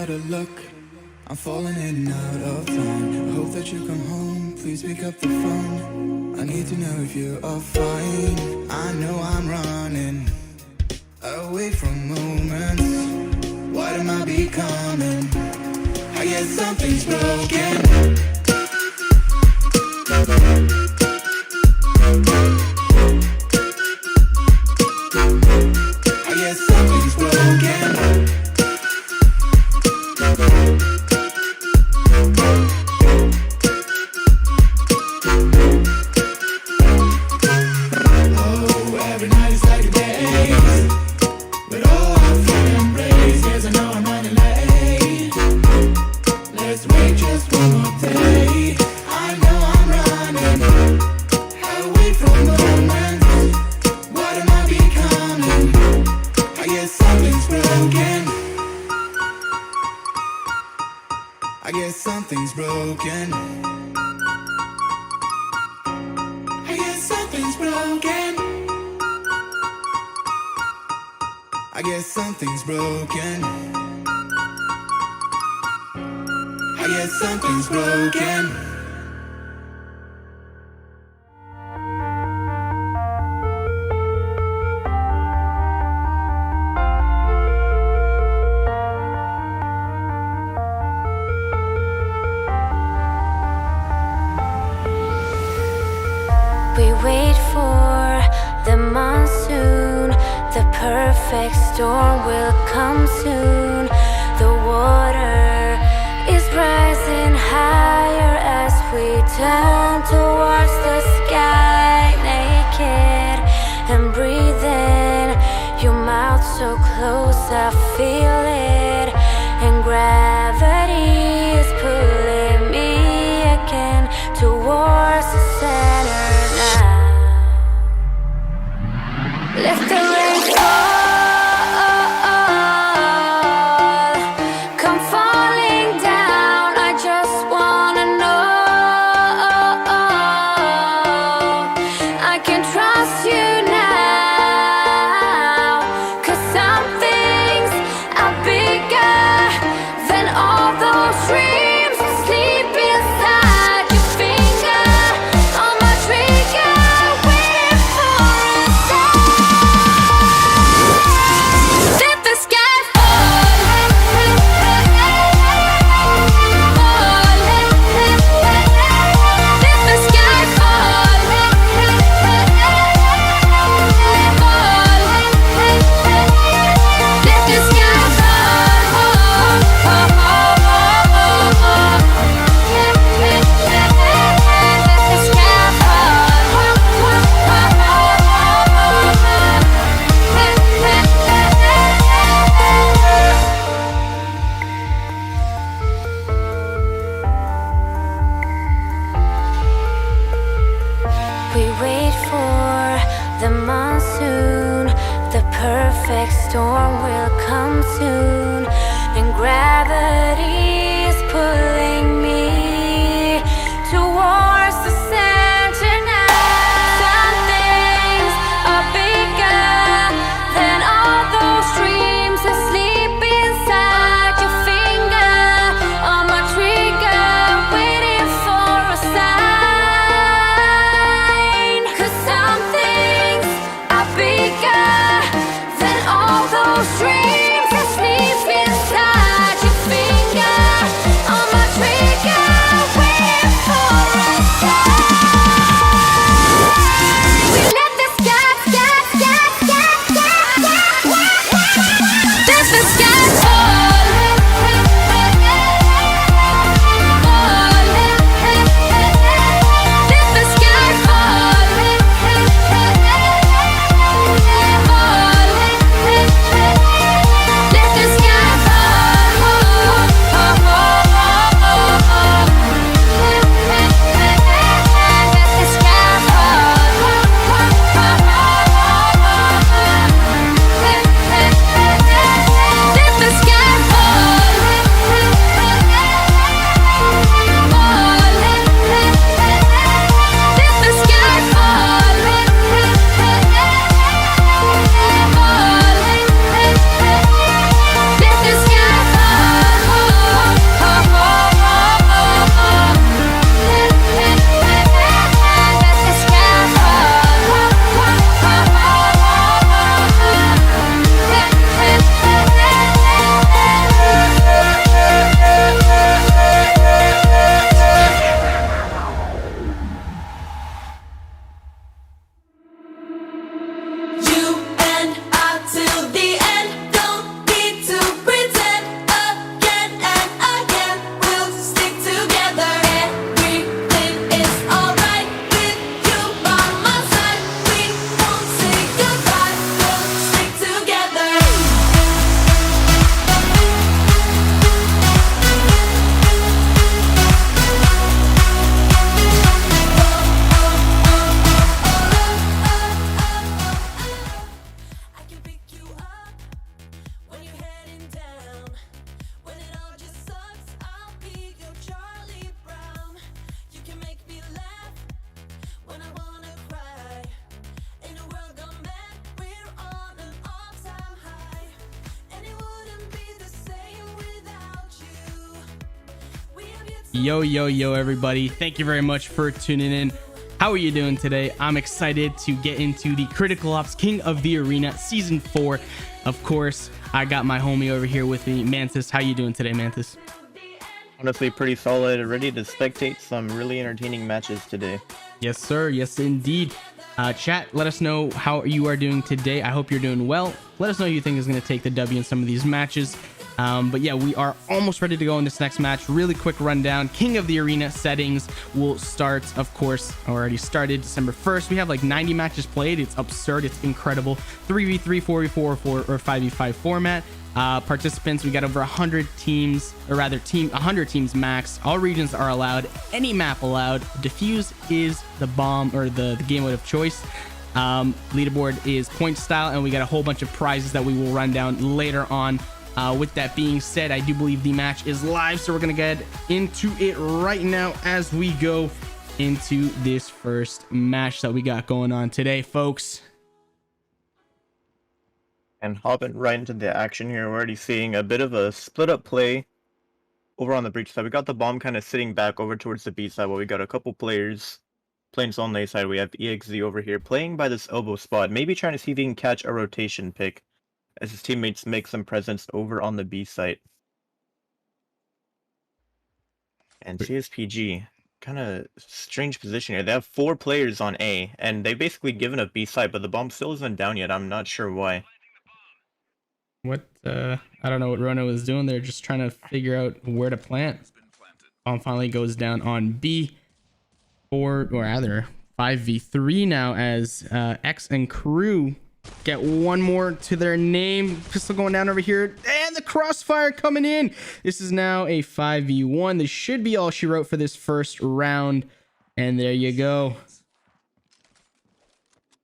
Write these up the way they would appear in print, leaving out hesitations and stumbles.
better luck. I'm falling in and out of time. I hope that you come home, please pick up the phone. I need to know if you are fine. I know I'm running away from moments. What am I becoming? I guess something's broken. I guess something's broken. I guess something's broken. I guess something's broken. I guess something's broken. I guess something's broken. We wait for the monsoon. The perfect storm will come soon. The water is rising higher as we turn towards the sky. Naked and breathing, your mouth so close, I feel it. And gravity is pulling me again towards the center. Let the rain fall, come falling down. I just wanna know I can trust you now. 'Cause some things are bigger than all those dreams that sleep inside your finger. On my trigger, waiting for a sign. Let the sky fall, fall. Let the sky fall, fall. Let the sky We wait for the monsoon. The perfect storm will come soon. And gravity is pulling me towards the center now. Some things are bigger than all those dreams that sleep inside your finger. On my trigger, waiting for a sign. 'Cause some things are bigger than all those dreams that sleep inside your finger. Yo, everybody. Thank you very much for tuning in. How are you doing today? I'm excited to get into the Critical Ops King of the Arena Season 4. Of course, I got my homie over here with me, Mantis. How you doing today, Mantis? Honestly, pretty solid. Ready to spectate some really entertaining matches today. Yes, sir. Yes, indeed. Chat, let us know how you are doing today. I hope you're doing well. Let us know who you think is going to take the W in some of these matches. But yeah, we are almost ready to go in this next match. Really quick rundown. King of the Arena settings will start, of course, already started December 1st. We have like 90 matches played. It's absurd. It's incredible. 3v3, 4v4, or 5v5 format. Participants, we got over 100 teams, or rather 100 teams max. All regions are allowed, any map allowed. Diffuse is the bomb or the game mode of choice. Leaderboard is point style, and we got a whole bunch of prizes that we will run down later on. With that being said, I do believe the match is live, so we're gonna get into it right now as we go into this first match that we got going on today, folks. And hopping right into the action here, we're already seeing a bit of a split up play over on the breach side. We got the bomb kind of sitting back over towards the B side, while we got a couple players playing on the A side. We have EXZ over here playing by this elbow spot, maybe trying to see if he can catch a rotation pick as his teammates make some presence over on the B site. And CSPG, kind of strange position here. They have 4 players on A, and they've basically given up B site, but the bomb still isn't down yet. I'm not sure why. What I don't know what Rono is doing. They're just trying to figure out where to plant. Bomb finally goes down on B, or rather 5v3 now, as X and crew get one more to their name. Pistol going down over here, and the crossfire coming in. This is now a 5v1. This should be all she wrote for this first round, and there you go.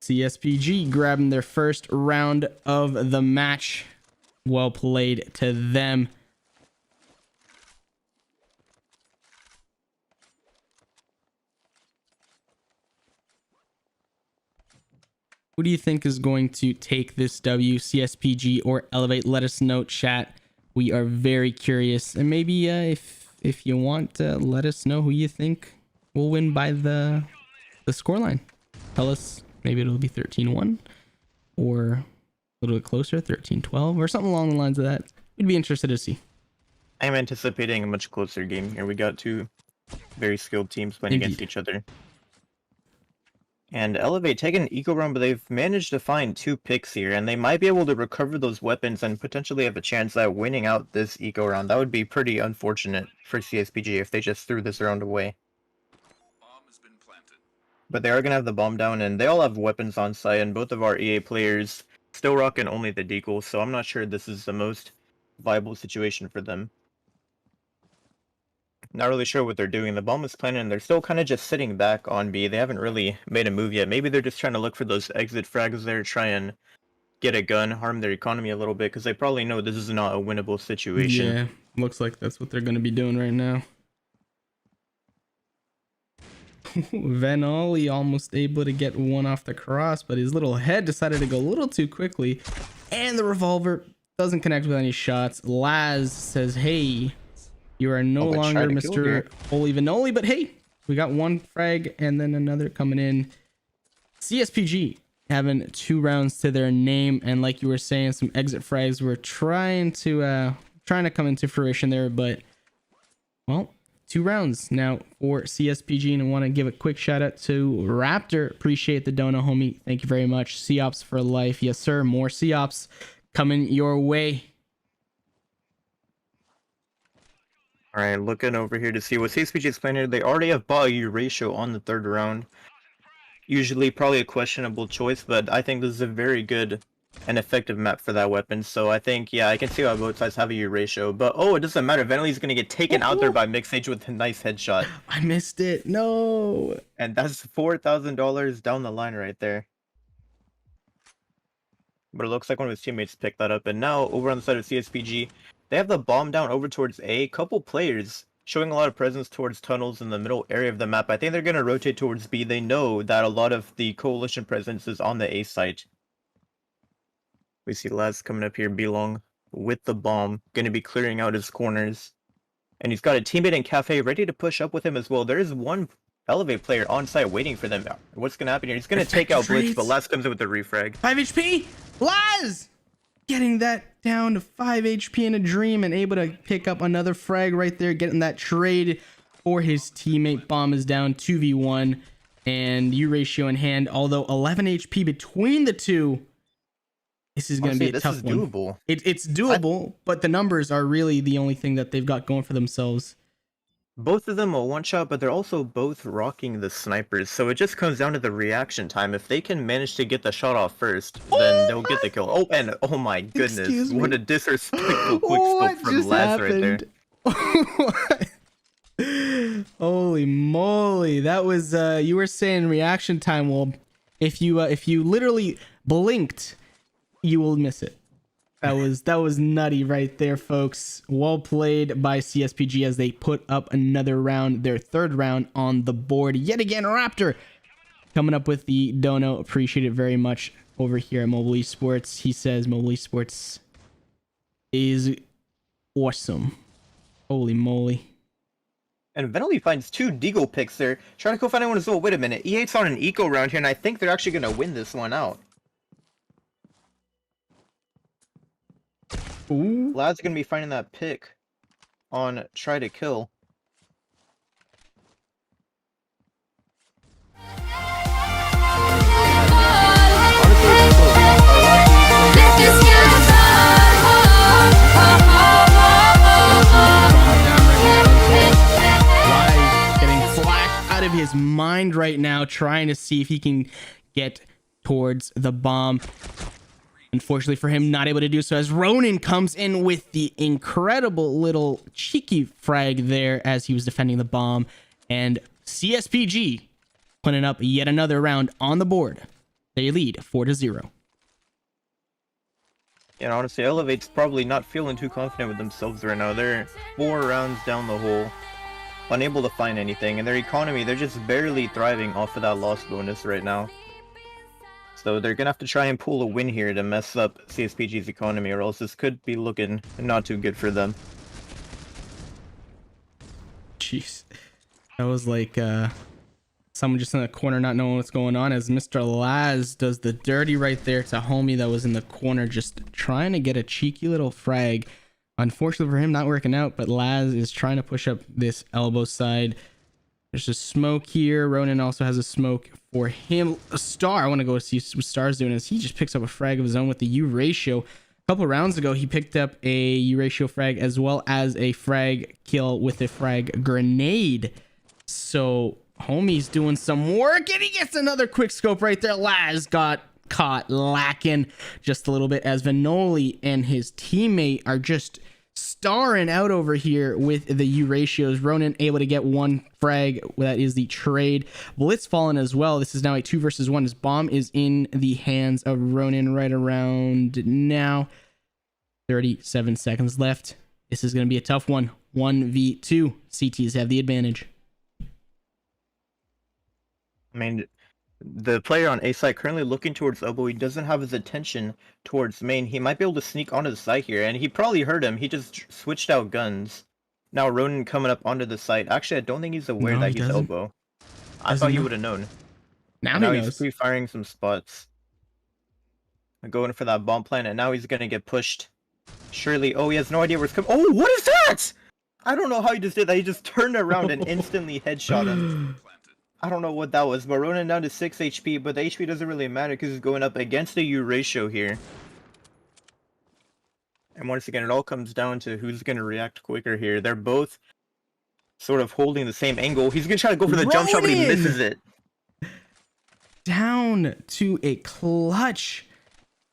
CSPG grabbing their first round of the match. Well played to them. Who do you think is going to take this W, CSPG or Elevate? Let us know, chat. We are very curious, and maybe if you want, let us know who you think will win by the scoreline. Tell us, maybe it'll be 13-1 or a little bit closer, 13-12 or something along the lines of that. We'd be interested to see. I'm anticipating a much closer game here. We got 2 very skilled teams playing against each other. And Elevate taking an eco round, but they've managed to find 2 picks here, and they might be able to recover those weapons and potentially have a chance at winning out this eco round. That would be pretty unfortunate for CSPG if they just threw this round away. But they are going to have the bomb down, and they all have weapons on site, and both of our EA players still rocking only the deagle, so I'm not sure this is the most viable situation for them. Not really sure what they're doing. The bomb is planted, and they're still kind of just sitting back on B. They haven't really made a move yet. Maybe they're just trying to look for those exit frags there, try and get a gun, harm their economy a little bit, because they probably know this is not a winnable situation. Yeah, looks like that's what they're going to be doing right now. Van Ollie almost able to get one off the cross, but his little head decided to go a little too quickly, and the revolver doesn't connect with any shots. Laz says, hey, you are no longer Mr. Oli Vanoli, but hey, we got one frag and then another coming in. CSPG having 2 rounds to their name, and like you were saying, some exit frags were trying to come into fruition there, but well, 2 rounds now for CSPG, and I want to give a quick shout out to Raptor. Appreciate the dono, homie. Thank you very much. COps for life. Yes, sir. More COps coming your way. All right, looking over here to see what CSPG is playing here. They already have bought a ratio on the 3rd round. Usually probably a questionable choice, but I think this is a very good and effective map for that weapon. So I think, yeah, I can see why both sides have a ratio. But oh, it doesn't matter. Venelli's going to get taken out there by Mixage with a nice headshot. I missed it. No. And that's $4,000 down the line right there. But it looks like one of his teammates picked that up. And now over on the side of CSPG, they have the bomb down over towards A. Couple players showing a lot of presence towards tunnels in the middle area of the map. I think they're going to rotate towards B. They know that a lot of the coalition presence is on the A site. We see Laz coming up here, B long with the bomb, going to be clearing out his corners. And he's got a teammate in Cafe ready to push up with him as well. There is one Elevate player on site waiting for them. What's going to happen here? He's going to take out Blitz, but Laz comes in with the refrag. 5 HP. Laz getting that down to 5 HP in a dream and able to pick up another frag right there, getting that trade for his teammate. Bomb is down 2v1 and U ratio in hand, although 11 HP between the two. This is going to be a tough one. Doable. It's doable, but the numbers are really the only thing that they've got going for themselves. Both of them a one-shot, but they're also both rocking the snipers, so it just comes down to the reaction time. If they can manage to get the shot off first, then they'll get the kill. Oh, and oh my goodness, what a disrespectful quickscope from Laz right there. Holy moly, that was you were saying reaction time. Well, if you literally blinked, you will miss it. That was nutty right there, folks. Well played by CSPG as they put up another round, their third round on the board. Yet again, Raptor coming up with the dono. Appreciate it very much over here at Mobile Esports. He says Mobile Esports is awesome. Holy moly. And Venali finds 2 Deagle picks there. Trying to go find one as well. Wait a minute. E8's on an eco round here, and I think they're actually going to win this one out. Ooh. Lad's gonna be finding that pick on try to kill. Getting flacked out of his mind right now, trying to see if he can get towards the bomb. Unfortunately for him, not able to do so as Ronin comes in with the incredible little cheeky frag there as he was defending the bomb. And CSPG putting up yet another round on the board. They lead 4-0. Yeah, honestly, Elevate's probably not feeling too confident with themselves right now. They're 4 rounds down the hole, unable to find anything. And their economy, they're just barely thriving off of that loss bonus right now. So they're going to have to try and pull a win here to mess up CSPG's economy, or else this could be looking not too good for them. Jeez. That was like someone just in the corner not knowing what's going on as Mr. Laz does the dirty right there to homie that was in the corner just trying to get a cheeky little frag. Unfortunately for him, not working out, but Laz is trying to push up this elbow side. There's a smoke here. Ronin also has a smoke for him. A Star, I want to go see what Star's doing as he just picks up a frag of his own with the U ratio. A couple rounds ago, he picked up a U ratio frag as well as a frag kill with a frag grenade. So homie's doing some work and he gets another quick scope right there. Laz got caught lacking just a little bit as Venoli and his teammate are just starring out over here with the U ratios. Ronin able to get one frag, that is the trade. Blitz fallen as well. This is now a 2 versus 1. His bomb is in the hands of Ronin right around now. 37 seconds left. This is going to be a tough one. 1v2. CTs have the advantage. I mean, the player on A side currently looking towards elbow. He doesn't have his attention towards main. He might be able to sneak onto the side here, and he probably heard him. He just switched out guns. Now Ronin coming up onto the site. Actually, I don't think he's aware that he's elbow. I thought he would have known. Now he's pre-firing some spots. Going for that bomb plant, and now he's gonna get pushed. Surely, oh, he has no idea where it's coming. Oh, what is that? I don't know how he just did that. He just turned around and instantly headshot him. I don't know what that was, but Ronin down to 6 HP, but the HP doesn't really matter because he's going up against the U ratio here. And once again, it all comes down to who's going to react quicker here. They're both sort of holding the same angle. He's going to try to go for the jump shot, but he misses it. Down to a clutch.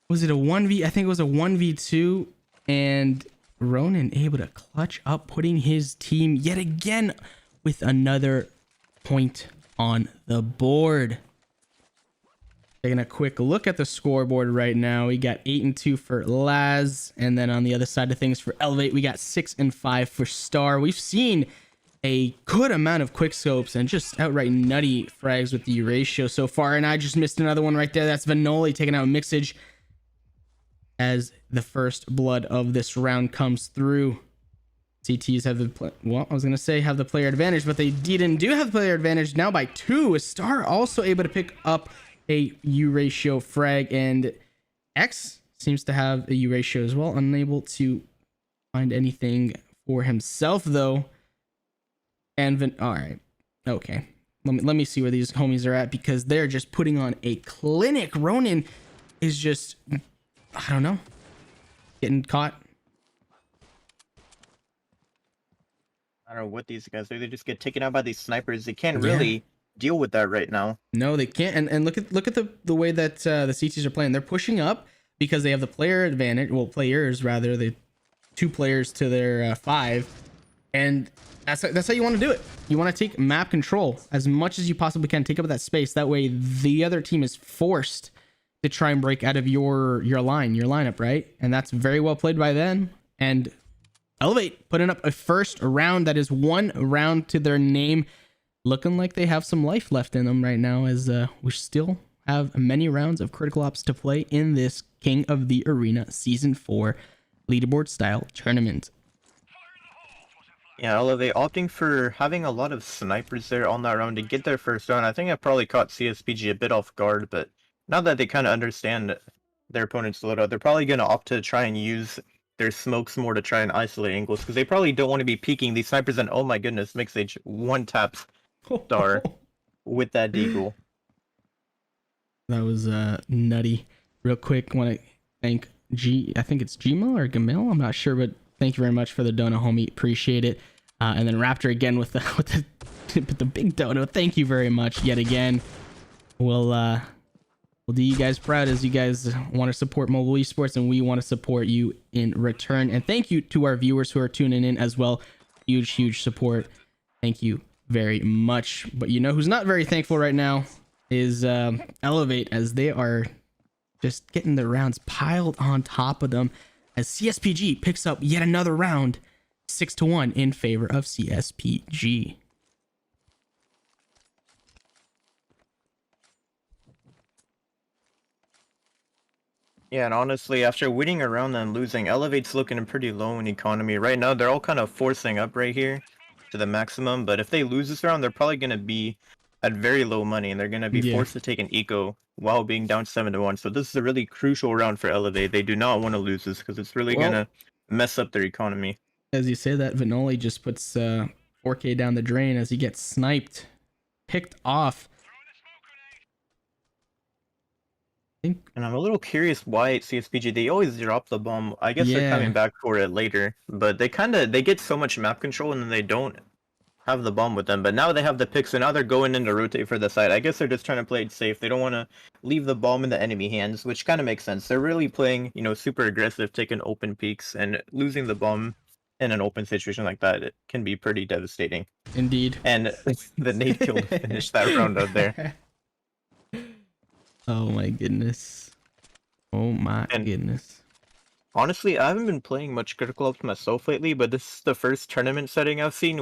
Was it a 1v? I think it was a 1v2. And Ronin able to clutch up, putting his team yet again with another point on the board. Taking a quick look at the scoreboard right now, we got 8-2 for Laz, and then on the other side of things for Elevate, we got 6-5 for Star. We've seen a good amount of quick scopes and just outright nutty frags with the ratio so far, and I just missed another one right there. That's Venoli taking out Mixage as the first blood of this round comes through. CTs have the well, I was gonna say have the player advantage, but they didn't do have the player advantage now by 2. A Star also able to pick up a U ratio frag, and X seems to have a U ratio as well. Unable to find anything for himself though. And all right, okay. Let me see where these homies are at, because they're just putting on a clinic. Ronin is just, I don't know, getting caught. I don't know what these guys do. They just get taken out by these snipers. They can't really deal with that right now. No, they can't. And look at the way that the CTs are playing. They're pushing up because they have the player advantage. Well, players rather. The 2 players to their 5, and that's how you want to do it. You want to take map control as much as you possibly can. Take up that space. That way, the other team is forced to try and break out of your lineup, right? And that's very well played by them. And Elevate putting up a first round that is 1 round to their name, looking like they have some life left in them right now, as we still have many rounds of critical ops to play in this King of the Arena Season 4 leaderboard style tournament. Yeah, Elevate opting for having a lot of snipers there on that round to get their first round. I think I probably caught CSPG a bit off guard, but now that they kind of understand their opponent's loadout, they're probably going to opt to try and use their smokes more to try and isolate angles, because they probably don't want to be peeking these snipers, and oh my goodness, Mixage one taps Star with that deagle. That was nutty. Real quick, want to thank I think it's Gmail or Gamil, I'm not sure, but thank you very much for the donut, homie. Appreciate it. And then Raptor again with the big donut. Thank you very much yet again. We'll do you guys proud, as you guys want to support mobile esports, and we want to support you in return. And thank you to our viewers who are tuning in as well. Huge support. Thank you very much. But you know who's not very thankful right now is Elevate, as they are just getting the rounds piled on top of them, as CSPG picks up yet another round, 6-1 in favor of CSPG. Yeah, and honestly, after winning a round and losing, Elevate's looking pretty low in economy. Right now, they're all kind of forcing up right here to the maximum, but if they lose this round, they're probably going to be at very low money, and they're going to be forced to take an eco while being down 7-1. So this is a really crucial round for Elevate. They do not want to lose this, because it's really going to mess up their economy. As you say that, Vinoli just puts 4K down the drain as he gets sniped, picked off. And I'm a little curious why CSPG, they always drop the bomb. I guess they're coming back for it later, but they get so much map control, and then they don't have the bomb with them. But now they have the pick, so now they're going in to rotate for the side. I guess they're just trying to play it safe. They don't want to leave the bomb in the enemy hands, which kind of makes sense. They're really playing, super aggressive, taking open peeks, and losing the bomb in an open situation like that, it can be pretty devastating. Indeed. And the nade kill to finish that round out there. Oh my goodness. Oh my goodness. Honestly, I haven't been playing much Critical Ops myself lately, but this is the first tournament setting I've seen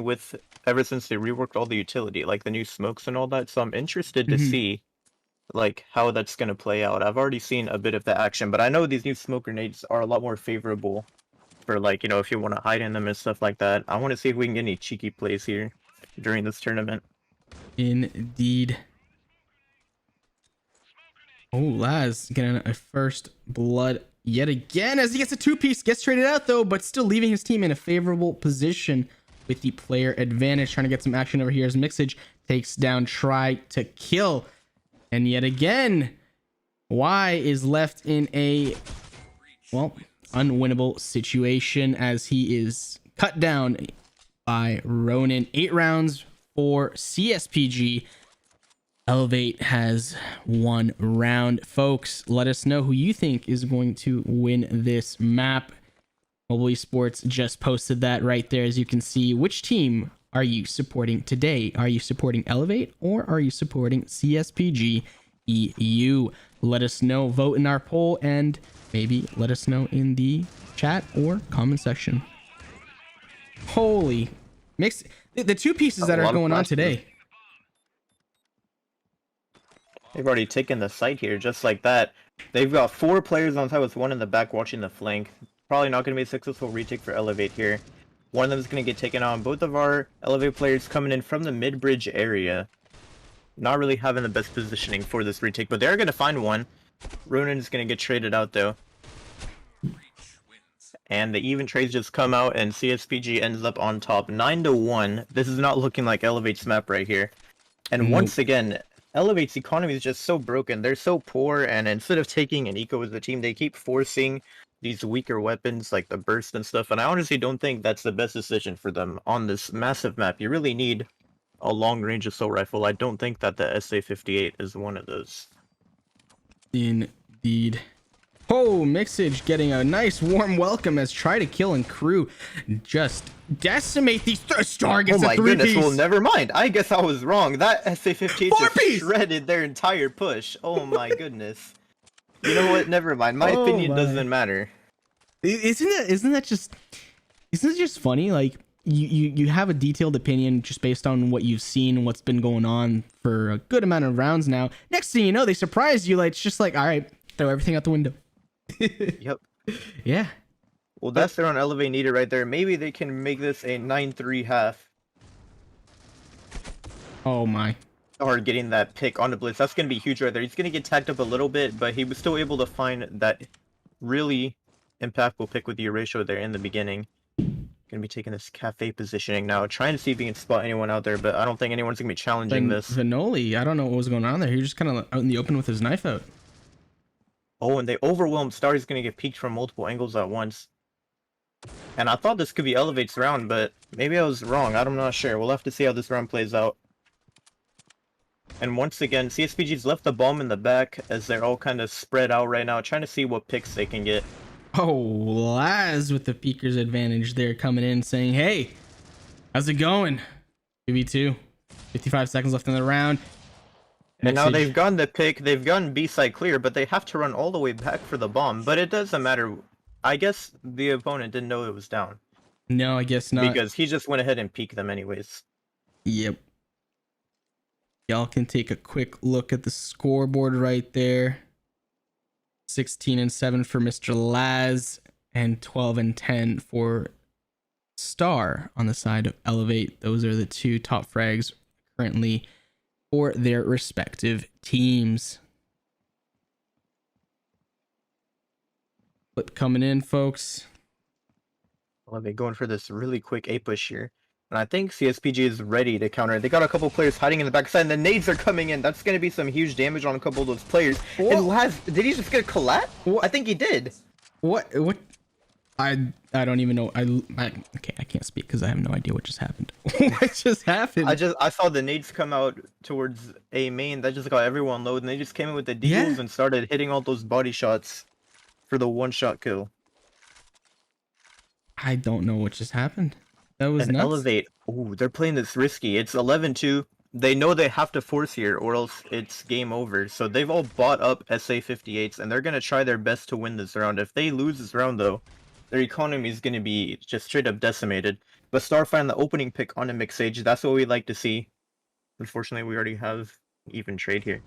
ever since they reworked all the utility, like the new smokes and all that. So I'm interested to see how that's going to play out. I've already seen a bit of the action, but I know these new smoke grenades are a lot more favorable for if you want to hide in them and stuff like that. I want to see if we can get any cheeky plays here during this tournament. Indeed. Oh, Laz getting a first blood yet again as he gets a 2-piece, gets traded out though, but still leaving his team in a favorable position with the player advantage. Trying to get some action over here as Mixage takes down Try to Kill. And yet again, Y is left in a, unwinnable situation as he is cut down by Ronin. 8 rounds for CSPG. Elevate has 1 round. Folks, let us know who you think is going to win this map. Mobile Esports just posted that right there, as you can see. Which team are you supporting today? Are you supporting Elevate or are you supporting CSPG EU? Let us know. Vote in our poll, and maybe let us know in the chat or comment section. Holy mix. The 2 pieces that are going on today. They've already taken the site here, just like that. They've got 4 players on side with 1 in the back watching the flank. Probably not going to be a successful retake for Elevate here. One of them is going to get taken on. Both of our Elevate players coming in from the mid-bridge area. Not really having the best positioning for this retake, but they're going to find one. Ronan is going to get traded out, though. And the even trades just come out, and CSPG ends up on top 9-1. This is not looking like Elevate's map right here. And once again, Elevate's economy is just so broken. They're so poor, and instead of taking an eco as a team, they keep forcing these weaker weapons like the burst and stuff. And I honestly don't think that's the best decision for them on this massive map. You really need a long-range assault rifle. I don't think that the SA-58 is one of those. Indeed. Oh, Mixage getting a nice warm welcome as Try to Kill and crew just decimate these Star gets oh my a three goodness, piece. well never mind. I guess I was wrong. That SA-58 Four just piece! shredded their entire push. Oh my goodness. You know what? Never mind. My opinion doesn't matter. Isn't it just funny? Like you have a detailed opinion just based on what you've seen and what's been going on for a good amount of rounds now. Next thing you know, they surprise you. Like it's just like, all right, throw everything out the window. Yep. Yeah. Well, that's their own Elevate needed right there. Maybe they can make this a 9-3 half. Oh my. Or getting that pick on the blitz. That's going to be huge right there. He's going to get tagged up a little bit, but he was still able to find that really impactful pick with the ratio there in the beginning. Going to be taking this cafe positioning now, trying to see if he can spot anyone out there, but I don't think anyone's going to be challenging this. Vanoli, I don't know what was going on there. He was just kind of out in the open with his knife out. Oh, and they overwhelmed Star. He's going to get peeked from multiple angles at once. And I thought this could be Elevate's round, but maybe I was wrong. I'm not sure. We'll have to see how this round plays out. And once again, CSPG's left the bomb in the back as they're all kind of spread out right now, trying to see what picks they can get. Oh, Laz with the peeker's advantage there coming in saying, hey, how's it going? 2v2, 55 seconds left in the round. And now they've gotten the pick, they've gotten B-side clear, but they have to run all the way back for the bomb. But it doesn't matter. I guess the opponent didn't know it was down. No, I guess not. Because he just went ahead and peeked them anyways. Yep. Y'all can take a quick look at the scoreboard right there. 16-7 for Mr. Laz and 12-10 for Star on the side of Elevate. Those are the two top frags currently for their respective teams. Flip coming in, folks. Elevate going for this really quick A push here. And I think CSPG is ready to counter it. They got a couple players hiding in the backside, and the nades are coming in. That's going to be some huge damage on a couple of those players. Whoa. And Laz, did he just get a collat? I think he did. What? I don't even know. Okay, I can't speak because I have no idea what just happened. What just happened? I saw the nades come out towards A main. That just got everyone low, and they just came in with the deals and started hitting all those body shots for the one-shot kill. I don't know what just happened. That was nuts. Elevate. Ooh, they're playing this risky. It's 11-2. They know they have to force here or else it's game over. So they've all bought up SA-58s and they're going to try their best to win this round. If they lose this round though, their economy is going to be just straight up decimated. But Star find the opening pick on a Mixage. That's what we'd like to see. Unfortunately, we already have even trade here.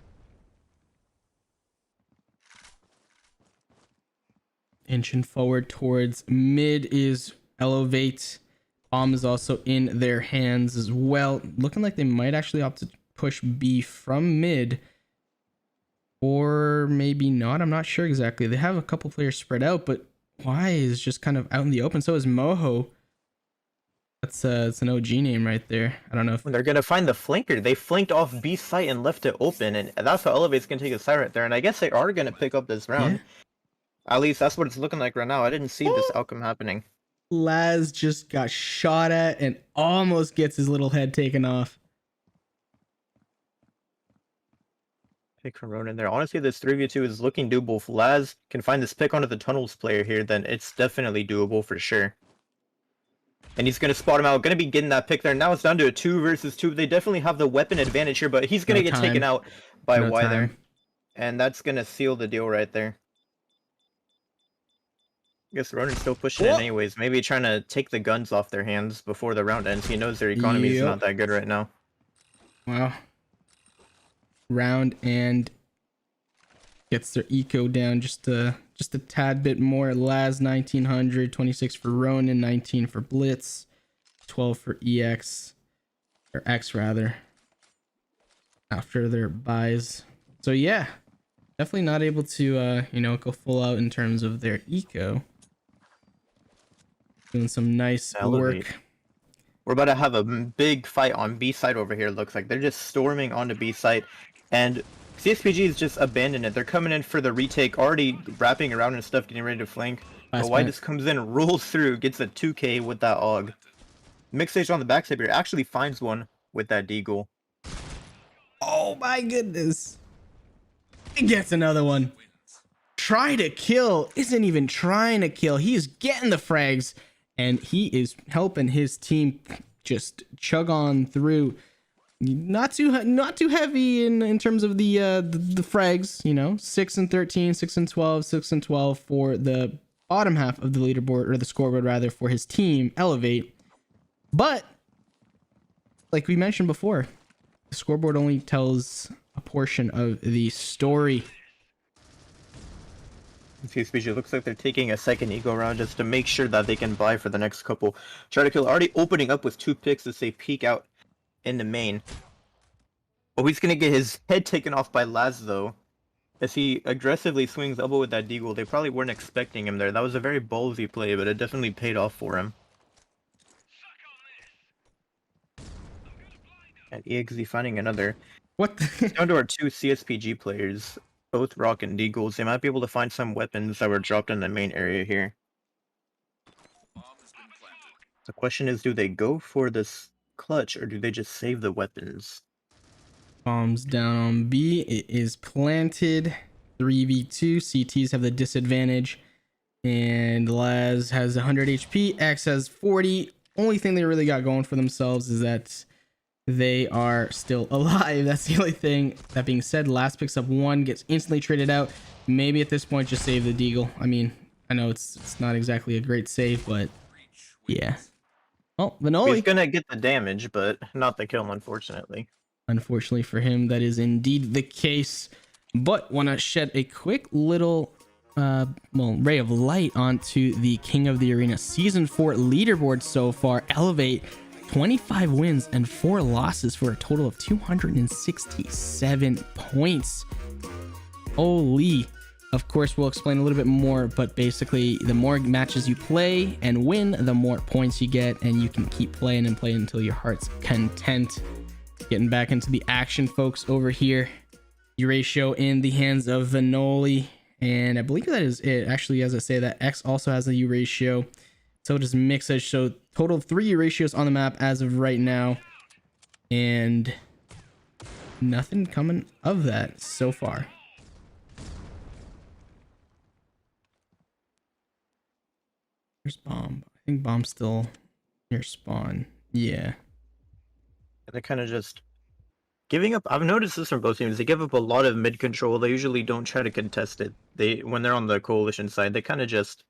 Inching forward towards mid is Elevate. Bomb is also in their hands as well. Looking like they might actually opt to push B from mid. Or maybe not. I'm not sure exactly. They have a couple players spread out, but Y is just kind of out in the open. So is Moho. That's it's an OG name right there. I don't know if they're gonna find the flanker. They flanked off B site and left it open, and that's how Elevate's gonna take a side right there. And I guess they are gonna pick up this round. Yeah. At least that's what it's looking like right now. I didn't see this outcome happening. Laz just got shot at and almost gets his little head taken off. Pick from Ronan there. Honestly, this 3v2 is looking doable. If Laz can find this pick onto the tunnels player here, then it's definitely doable for sure. And he's going to spot him out. Going to be getting that pick there. Now it's down to a 2 versus 2. They definitely have the weapon advantage here, but he's going to get taken out by Y there. And that's going to seal the deal right there. I guess Ronan's still pushing it anyways. Maybe trying to take the guns off their hands before the round ends. He knows their economy is not that good right now. Wow. Round and gets their eco down just a tad bit more. Laz 1900, 26 for Ronan, 19 for Blitz. 12 for EX, or X rather, after their buys. So yeah, definitely not able to go full out in terms of their eco. Doing some nice Elevate. work. We're about to have a big fight on B side over here. Looks like they're just storming onto B side, and CSPG is just abandoned it. They're coming in for the retake, already wrapping around and stuff, getting ready to flank. But White just comes in, rolls through, gets a 2K with that AUG. Mixage on the backside here actually finds one with that deagle. Oh my goodness. He gets another one. Try to kill. Isn't even trying to kill. He is getting the frags. And he is helping his team just chug on through. Not too heavy in terms of the frags, you know. 6 and 13, 6 and 12, 6 and 12 for the bottom half of the leaderboard, or the scoreboard rather, for his team, Elevate. But like we mentioned before, the scoreboard only tells a portion of the story. CSPG looks like they're taking a second eco round just to make sure that they can buy for the next couple. Try to kill already opening up with 2 picks as they peek out in the main. Oh, he's gonna get his head taken off by Laz though, as he aggressively swings elbow with that deagle. They probably weren't expecting him there. That was a very ballsy play, but it definitely paid off for him. And EXZ finding another. What? Down to our 2 CSPG players. Both rock and deagles. They might be able to find some weapons that were dropped in the main area here. The question is, do they go for this clutch or do they just save the weapons? Bombs down on B. It is planted. 3v2. CTs have the disadvantage. And Laz has 100 HP. X has 40. Only thing they really got going for themselves is that they are still alive. That's the only thing. That being said, Last picks up 1, gets instantly traded out. Maybe at this point just save the deagle. I mean, I know it's not exactly a great save, but yeah. Well, Vanoli, he's gonna get the damage, but not the kill, unfortunately. Unfortunately for him, that is indeed the case. But want to shed a quick little ray of light onto the King of the Arena Season 4 leaderboard so far. Elevate 25 wins and 4 losses for a total of 267 points. Holy. Of course, we'll explain a little bit more, but basically the more matches you play and win, the more points you get, and you can keep playing and playing until your heart's content. Getting back into the action, folks, over here. U-ratio in the hands of Vanoli, and I believe that is it. Actually, as I say that, X also has a U-ratio. So does Mixage. So total of 3 ratios on the map as of right now, and nothing coming of that so far. There's Bomb. I think Bomb's still near spawn. Yeah. They're kind of just giving up. I've noticed this from both teams. They give up a lot of mid control. They usually don't try to contest it. When they're on the coalition side, they kind of just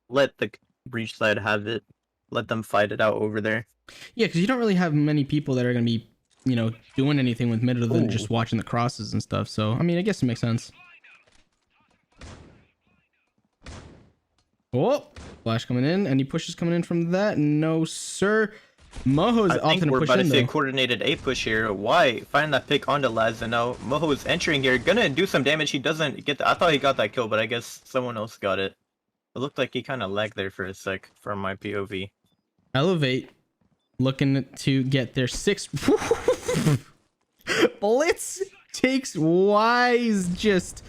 let the breach side have it, let them fight it out over there. Yeah, because you don't really have many people that are going to be, doing anything with mid other than just watching the crosses and stuff. So, I mean, I guess it makes sense. Oh, flash coming in. Any pushes coming in from that? No, sir. Moho's I think often we're push about in, to see a though. coordinated A push here. Why find that pick onto Laz? And now Moho is entering here, gonna do some damage. He doesn't get I thought he got that kill, but I guess someone else got it. It looked like he kind of lagged there for a sec from my POV. Elevate looking to get their 6th. Blitz takes Wise just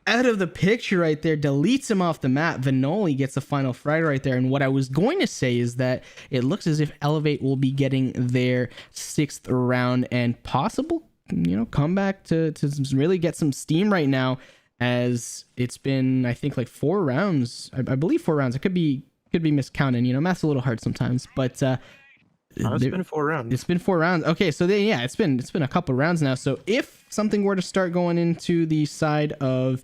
out of the picture right there, deletes him off the map. Vanoli gets the final frag right there. And what I was going to say is that it looks as if Elevate will be getting their 6th round and possible, comeback to really get some steam right now, as it's been, I think, like 4 rounds. I believe 4 rounds. It could be miscounting. Math's a little hard sometimes, but it's been 4 rounds. It's been 4 rounds. Okay, so it's been a couple rounds now. So if something were to start going into the side of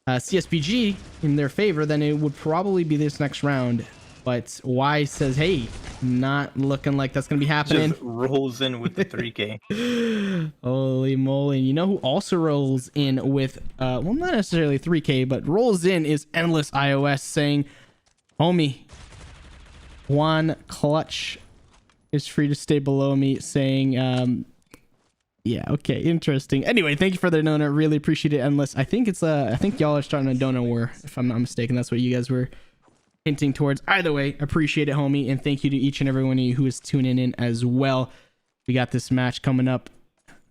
CSPG in their favor, then it would probably be this next round. But Y says, hey, not looking like that's gonna be happening. Just rolls in with the 3K. Holy moly. You know who also rolls in with well, not necessarily 3K, but rolls in is Endless iOS, saying, homie, one clutch is free to stay below me, saying, yeah, okay, interesting. Anyway, thank you for the donut. Really appreciate it, Endless. I think it's I think y'all are starting a donut war, if I'm not mistaken. That's what you guys were hinting towards. Either way, appreciate it, homie, and thank you to each and every one of you who is tuning in as well. We got this match coming up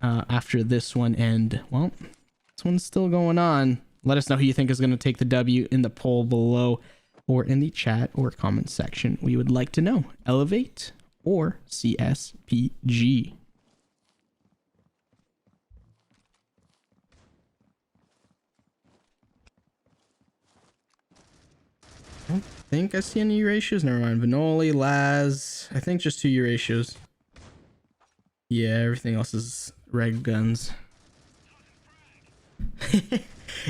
after this one, and well, this one's still going on. Let us know who you think is going to take the W in the poll below, or in the chat or comment section. We would like to know: Elevate or CSPG. I don't think I see any ratios. Never mind. Vanoli, Laz. I think just 2 ratios. Yeah, everything else is reg guns.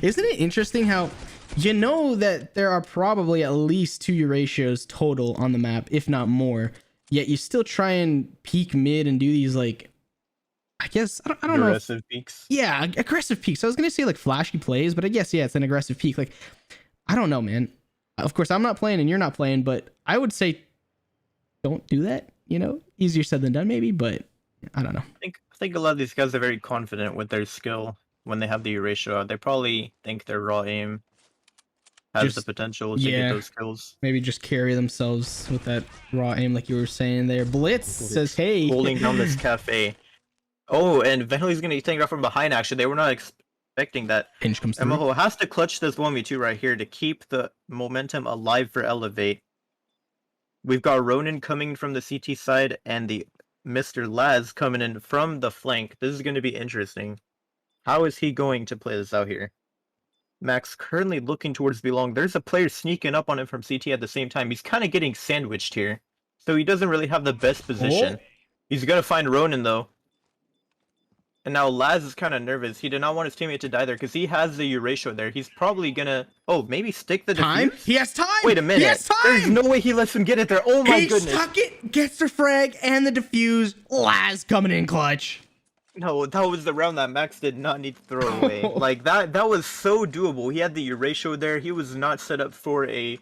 Isn't it interesting how you know that there are probably at least 2 ratios total on the map, if not more, yet you still try and peek mid and do these, like, I guess I don't know. Aggressive peaks. Yeah, aggressive peaks. I was gonna say like flashy plays, but I guess yeah, it's an aggressive peak. Like, I don't know, man. Of course, I'm not playing and you're not playing, but I would say don't do that. You know, easier said than done, maybe, but I don't know. I think a lot of these guys are very confident with their skill when they have the ratio out. They probably think their raw aim has the potential to get those kills. Maybe just carry themselves with that raw aim, like you were saying there. Blitz says, "Hey, holding down this cafe." Oh, and Venley's gonna be taking off from behind. Actually, they were not expecting that. Pinch comes through. Moho has to clutch this 1v2 right here to keep the momentum alive for Elevate. We've got Ronin coming from the CT side and the Mr. Laz coming in from the flank. This is going to be interesting. How is he going to play this out here? Max currently looking towards Belong. There's a player sneaking up on him from CT at the same time. He's kind of getting sandwiched here. So he doesn't really have the best position. Oh. He's going to find Ronin though. And now Laz is kind of nervous. He did not want his teammate to die there because he has the Eurasia there. He's probably gonna, maybe stick the time. defuse? He has time. Wait a minute. He has time. There's no way he lets him get it there. Oh my goodness. Stuck it, gets the frag and the defuse. Laz coming in clutch. No, that was the round that Max did not need to throw away. Like that was so doable. He had the Eurasia there. He was not set up for a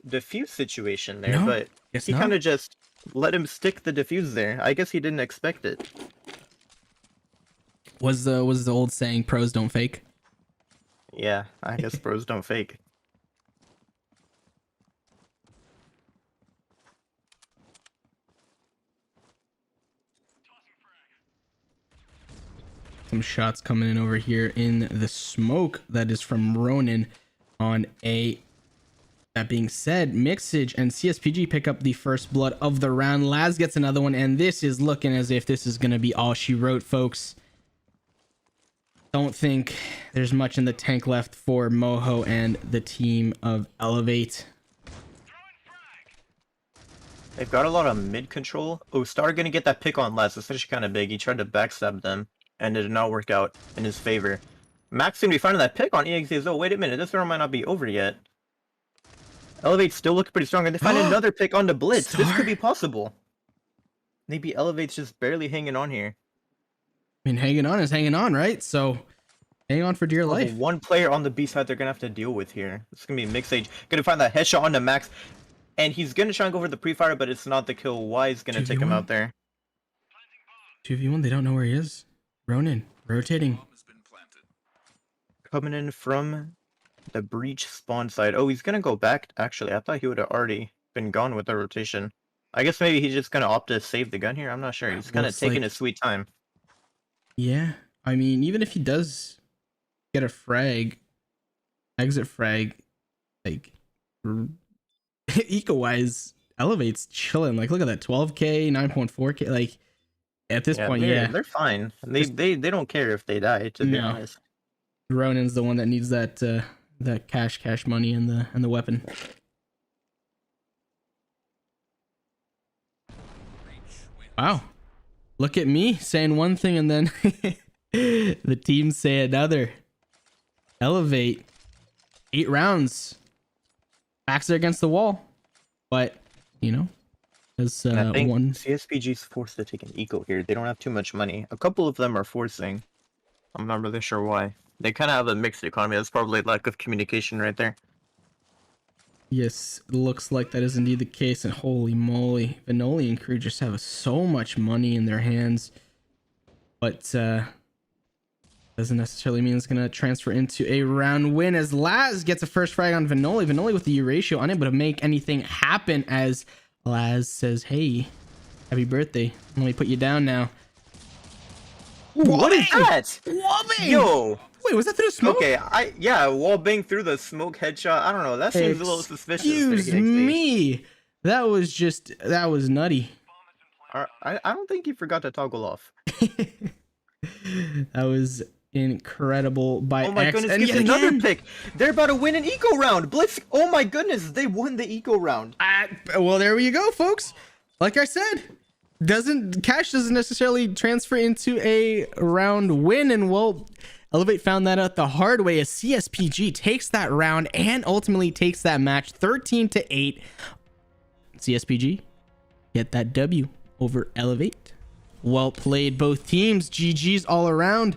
defuse situation there, but he kind of just let him stick the defuse there. I guess he didn't expect it. Was the old saying, pros don't fake? Yeah, I guess pros don't fake. Some shots coming in over here in the smoke. That is from Ronin on A. That being said, Mixage and CSPG pick up the first blood of the round. Laz gets another one, and this is looking as if this is going to be all she wrote, folks. Don't think there's much in the tank left for Moho and the team of Elevate. They've got a lot of mid control. Oh, Star gonna get that pick on Laz. It's actually kind of big. He tried to backstab them, and it did not work out in his favor. Max gonna be finding that pick on EXA's. Oh, wait a minute. This round might not be over yet. Elevate's still looking pretty strong, and they find another pick on the Blitz. Star? This could be possible. Maybe Elevate's just barely hanging on here. I mean, hanging on is hanging on, right? So, hang on for dear life. One player on the B side they're gonna have to deal with here. It's gonna be Mixage. Gonna find that headshot onto Max, and he's gonna try and go for the pre-fire, but it's not the kill. Y is gonna take him out there. 2v1, they don't know where he is. Ronin, rotating. Coming in from the breach spawn side. Oh, he's gonna go back. Actually, I thought he would have already been gone with the rotation. I guess maybe he's just gonna opt to save the gun here. I'm not sure. He's kind of taking his sweet time. Yeah, I mean, even if he does get a frag, exit frag, like, eco-wise, Elevate's chilling. Like, look at that, 12k, 9.4k. Like, at this point, they're fine. They don't care if they die. To be honest, Ronin's the one that needs that that cash money and the weapon. Wow. Look at me saying one thing and then the team say another. Elevate. 8 rounds. Backs are against the wall. But, you know, as I think one CSPG's forced to take an eco here. They don't have too much money. A couple of them are forcing. I'm not really sure why. They kind of have a mixed economy. That's probably lack of communication right there. Yes, it looks like that is indeed the case. And holy moly, Vanoli and crew just have so much money in their hands. But doesn't necessarily mean it's going to transfer into a round win as Laz gets a first frag on Vanoli. Vanoli with the U ratio, unable to make anything happen as Laz says, hey, happy birthday. Let me put you down now. What is that? Wallbang! Yo! Wait, was that through the smoke? Okay, yeah, wall bang through the smoke headshot. I don't know. That seems a little suspicious. Excuse me. That was nutty. I don't think he forgot to toggle off. That was incredible by Oh my X. goodness, And gets yet another again, pick. They're about to win an eco round. Blitz. Oh my goodness, they won the eco round. well, there you go, folks. Like I said, cash doesn't necessarily transfer into a round win, and well, Elevate found that out the hard way as CSPG takes that round and ultimately takes that match 13-8. CSPG get that W over Elevate. Well played, both teams. GG's all around.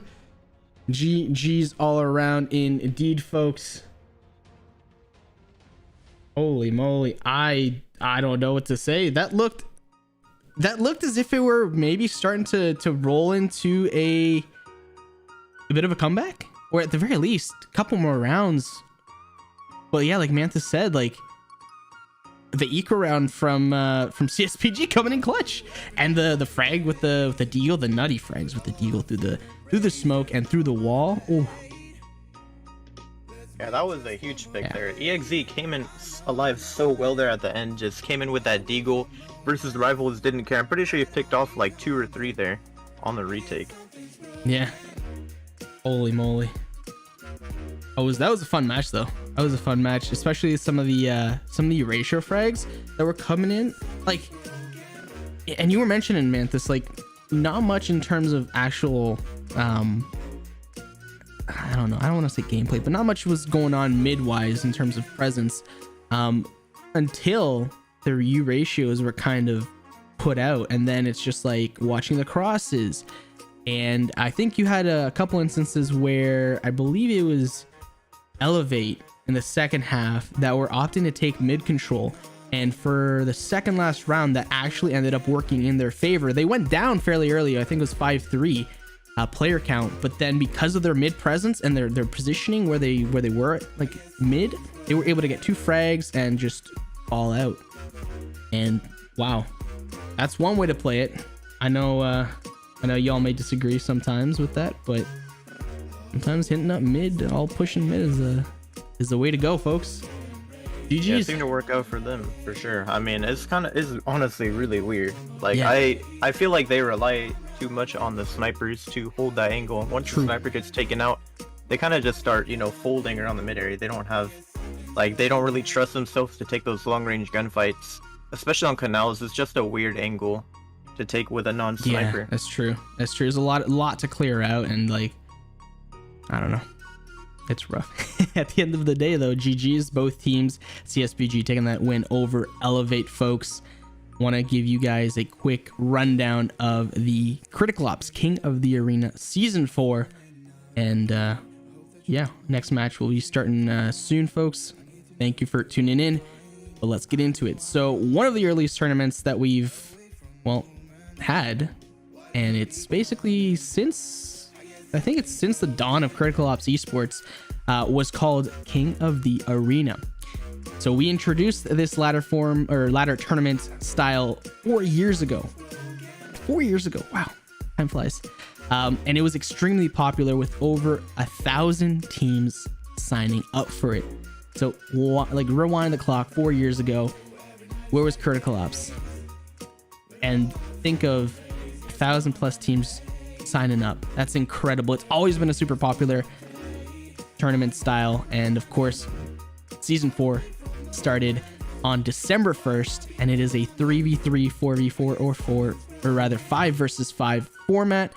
GG's all around indeed, folks. Holy moly. I don't know what to say. That looked as if it were maybe starting to roll into a bit of a comeback, or at the very least a couple more rounds. But yeah, like Mantis said, like the eco round from CSPG coming in clutch, and the frag with the deagle, the nutty frags with the deagle through the smoke and through the wall. Ooh. Yeah, that was a huge pick there. EXZ came in alive so well there at the end, just came in with that deagle versus the rivals didn't care. I'm pretty sure he picked off like 2 or 3 there on the retake. Yeah. Holy moly. That was a fun match though. That was a fun match, especially some of the erasure frags that were coming in. Like, and you were mentioning, Mantis, like not much in terms of actual I don't know, I don't want to say gameplay, but not much was going on mid-wise in terms of presence until the U ratios were kind of put out, and then it's just like watching the crosses. And I think you had a couple instances where I believe it was Elevate in the second half that were opting to take mid control, and for the second last round that actually ended up working in their favor. They went down fairly early, I think it was 5-3 player count, but then because of their mid presence and their positioning where they were like mid, they were able to get 2 frags and just fall out. And wow, that's one way to play it. I know y'all may disagree sometimes with that, but sometimes hitting up mid, all pushing mid is the way to go, folks. GG's. Yeah, it seemed to work out for them for sure. I mean, it's honestly really weird. Like, yeah. I feel like they rely too much on the snipers to hold that angle. Once the sniper gets taken out, they kind of just start, folding around the mid area. They don't really trust themselves to take those long range gunfights, especially on canals. It's just a weird angle to take with a non-sniper. Yeah, that's true. There's a lot to clear out, and like, I don't know, it's rough. At the end of the day though, GG's both teams. CSPG taking that win over Elevate, folks. Want to give you guys a quick rundown of the Critical Ops King of the Arena Season 4, and yeah, next match will be starting soon, folks. Thank you for tuning in, but let's get into it. So one of the earliest tournaments that we've had, and it's basically since the dawn of Critical Ops esports, was called King of the Arena. So we introduced this ladder tournament style 4 years ago. 4 years ago, wow, time flies. And it was extremely popular with over 1,000 teams signing up for it. So like rewind the clock 4 years ago, where was Critical Ops? And think of 1,000+ teams signing up. That's incredible. It's always been a super popular tournament style, and of course season 4 started on December 1st, and it is a 3v3, 4v4, or rather 5 versus 5 format.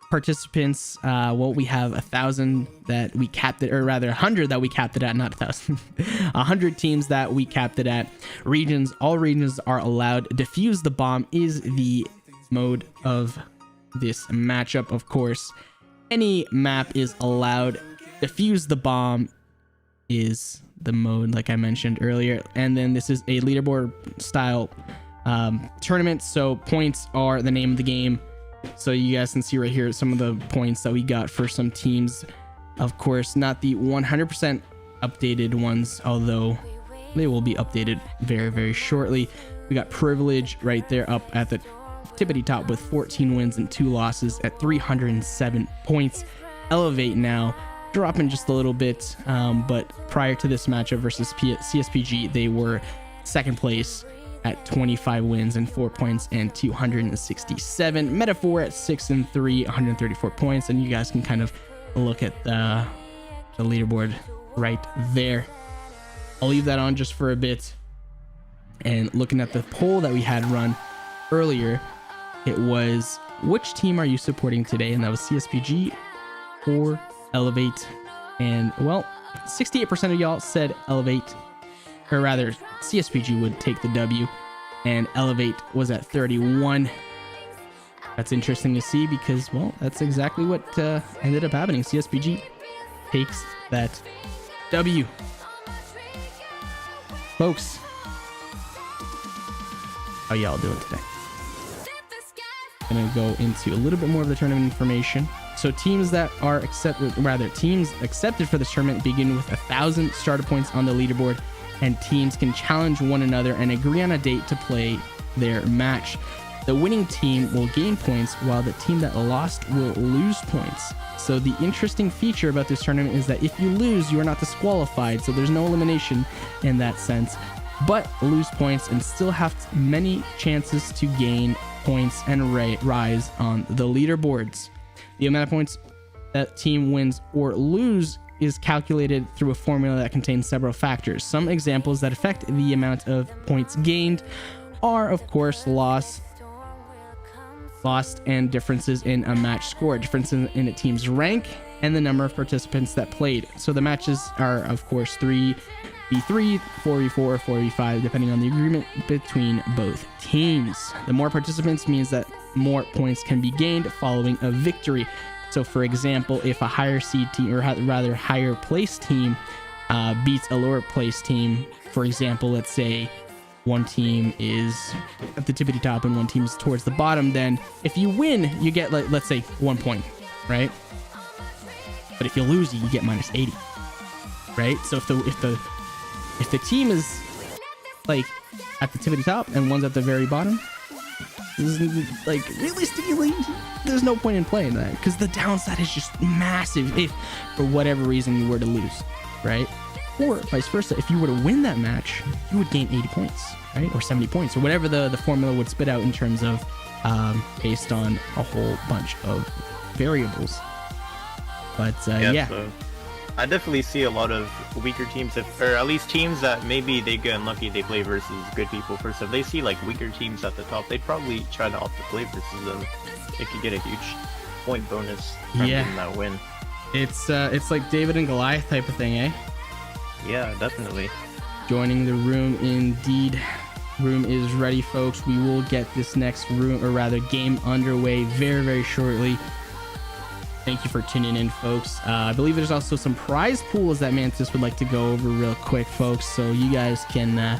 Participants, we have 1,000 that we capped it, or rather 100 that we capped it at, not 1,000. 100 teams that we capped it at. Regions, all regions are allowed. Defuse the bomb is the mode of this matchup, of course. Any map is allowed. Defuse the bomb is the mode like I mentioned earlier. And then this is a leaderboard style tournament, so points are the name of the game. So you guys can see right here some of the points that we got for some teams. Of course, not the 100% updated ones, although they will be updated very, very shortly. We got Privilege right there up at the tippity top with 14 wins and 2 losses at 307 points. Elevate now dropping just a little bit, but prior to this matchup versus CSPG, they were second place at 25 wins and 4 points and 267. Metaphor at 6-3, 134 points, and you guys can kind of look at the leaderboard right there. I'll leave that on just for a bit. And looking at the poll that we had run earlier, it was, which team are you supporting today? And that was CSPG or Elevate. And well, 68% of y'all said Elevate, or rather CSPG would take the W, and Elevate was at 31. That's interesting to see because, well, that's exactly what ended up happening. CSPG takes that W. Folks, how y'all doing today? I'm gonna go into a little bit more of the tournament information. So teams that are teams accepted for this tournament begin with 1,000 starter points on the leaderboard, and teams can challenge one another and agree on a date to play their match. The winning team will gain points while the team that lost will lose points. So the interesting feature about this tournament is that if you lose, you are not disqualified, so there's no elimination in that sense, but lose points and still have many chances to gain points and rise on the leaderboards. The amount of points that team wins or lose is calculated through a formula that contains several factors. Some examples that affect the amount of points gained are, of course, lost and differences in a match score, differences in a team's rank, and the number of participants that played. So the matches are, of course, 3v3, 4v4, 4v5, depending on the agreement between both teams. The more participants means that more points can be gained following a victory. So for example, if a higher seed team, or rather higher place team, beats a lower place team, for example, let's say one team is at the tippity top and one team is towards the bottom, then if you win, you get, like, let's say 1 point, right? But if you lose, you get minus 80, right? So if the team is like at the tippity top and one's at the very bottom, like realistically, there's no point in playing that because the downside is just massive if for whatever reason you were to lose, right? Or vice versa, if you were to win that match, you would gain 80 points, right? Or 70 points, or whatever the formula would spit out in terms of based on a whole bunch of variables. But yeah. So I definitely see a lot of weaker teams, or at least teams that maybe they get unlucky, they play versus good people first. If they see like weaker teams at the top, they'd probably try to opt to play versus them. It could get a huge point bonus from getting that win. It's like David and Goliath type of thing, eh? Yeah, definitely. Joining the room indeed. Room is ready, folks. We will get this next room, or rather game, underway very, very shortly. Thank you for tuning in, folks. I believe there's also some prize pools that Mantis would like to go over real quick, folks, so you guys can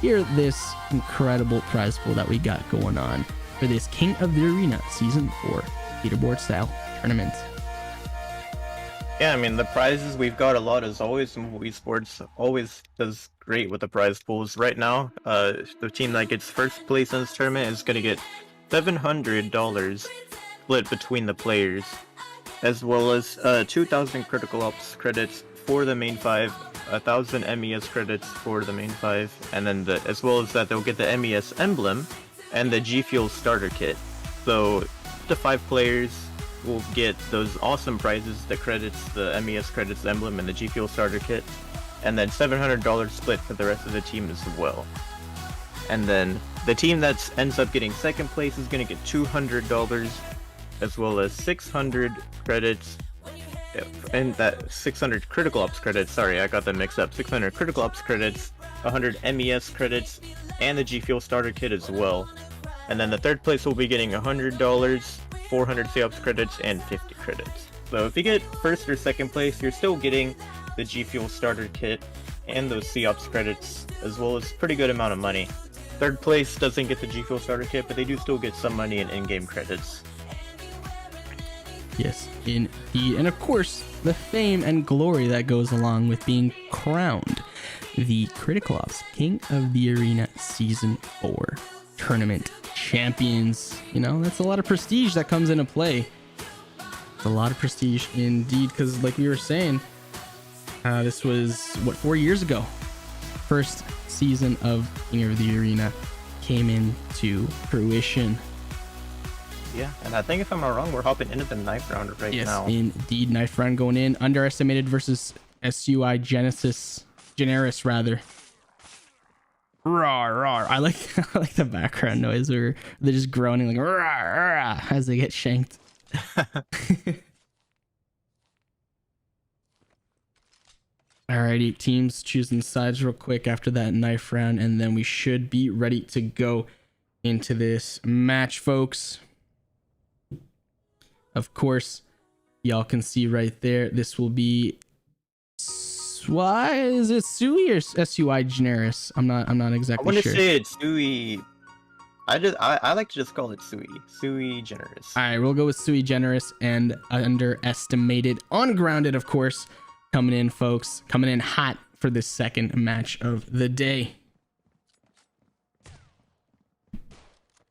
hear this incredible prize pool that we got going on for this King of the Arena Season 4 leaderboard style tournament. Yeah, I mean, the prizes we've got a lot as always. Movie Sports always does great with the prize pools. Right now, the team that gets first place in this tournament is going to get $700 split between the players, as well as 2,000 critical ops credits for the main 5, 1,000 MES credits for the main 5, and then as well as that they'll get the MES emblem and the G Fuel starter kit. So the 5 players will get those awesome prizes, the credits, the MES credits, the emblem, and the G Fuel starter kit, and then $700 split for the rest of the team as well. And then the team that ends up getting second place is going to get $200, as well as 600 credits, and that 600 critical ops credits, sorry, I got them mixed up, 600 critical ops credits, 100 MES credits, and the G Fuel starter kit as well. And then the third place will be getting $100, 400 COPS credits, and 50 credits. So if you get first or second place, you're still getting the G Fuel starter kit and those C-Ops credits, as well as pretty good amount of money. Third place doesn't get the G Fuel starter kit, but they do still get some money in-game credits. Yes, indeed. And of course, the fame and glory that goes along with being crowned the Critical Ops King of the Arena Season 4 tournament champions. You know, that's a lot of prestige that comes into play. It's a lot of prestige indeed, because like we were saying, this was, what, 4 years ago? First season of King of the Arena came into fruition. Yeah, and I think if I'm not wrong, we're hopping into the knife round right now. Yes, indeed. Knife round going in. Underestimated versus SUI Generis rather. Rawr, rawr. I like I like the background noise where they're just groaning like rawr, rawr, as they get shanked. Alrighty, teams choosing sides real quick after that knife round, and then we should be ready to go into this match, folks. Of course, y'all can see right there, this will be, why is it Sui or SUI Generis? I'm not exactly I want to sure. say it's Sui. I like to just call it Sui Generis. All right, we'll go with Sui Generis and Underestimated, Ungrounded, of course, coming in, folks, coming in hot for this second match of the day.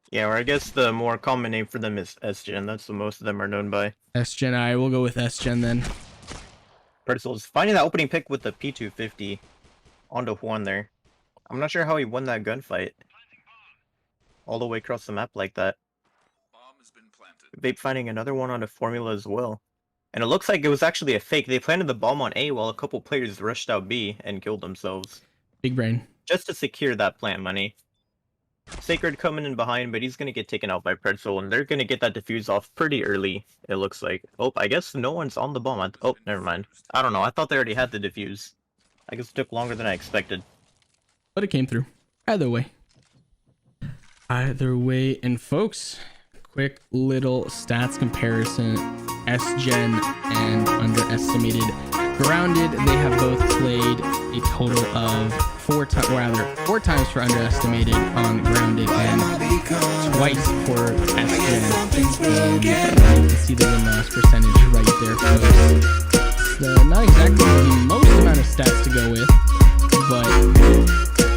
Yeah, or I guess the more common name for them is S-Gen. That's what most of them are known by. S-Gen, I will go with S-Gen then. Percival's finding that opening pick with the P250 onto Juan there. I'm not sure how he won that gunfight. All the way across the map like that. Vape finding another one onto Formula as well. And it looks like it was actually a fake. They planted the bomb on A while a couple players rushed out B and killed themselves. Big brain. Just to secure that plant money. Sacred coming in behind, but he's going to get taken out by Pretzel, and they're going to get that defuse off pretty early, it looks like. Oh, I guess no one's on the bomb. Oh, never mind. I don't know. I thought they already had the defuse. I guess it took longer than I expected. But it came through. Either way. And folks, quick little stats comparison. S-Gen and Underestimated Grounded, they have both played a total of four times for Underestimated on Grounded and twice for S-Gen. You can see the win-loss percentage right there, folks. So not exactly the most amount of stats to go with, but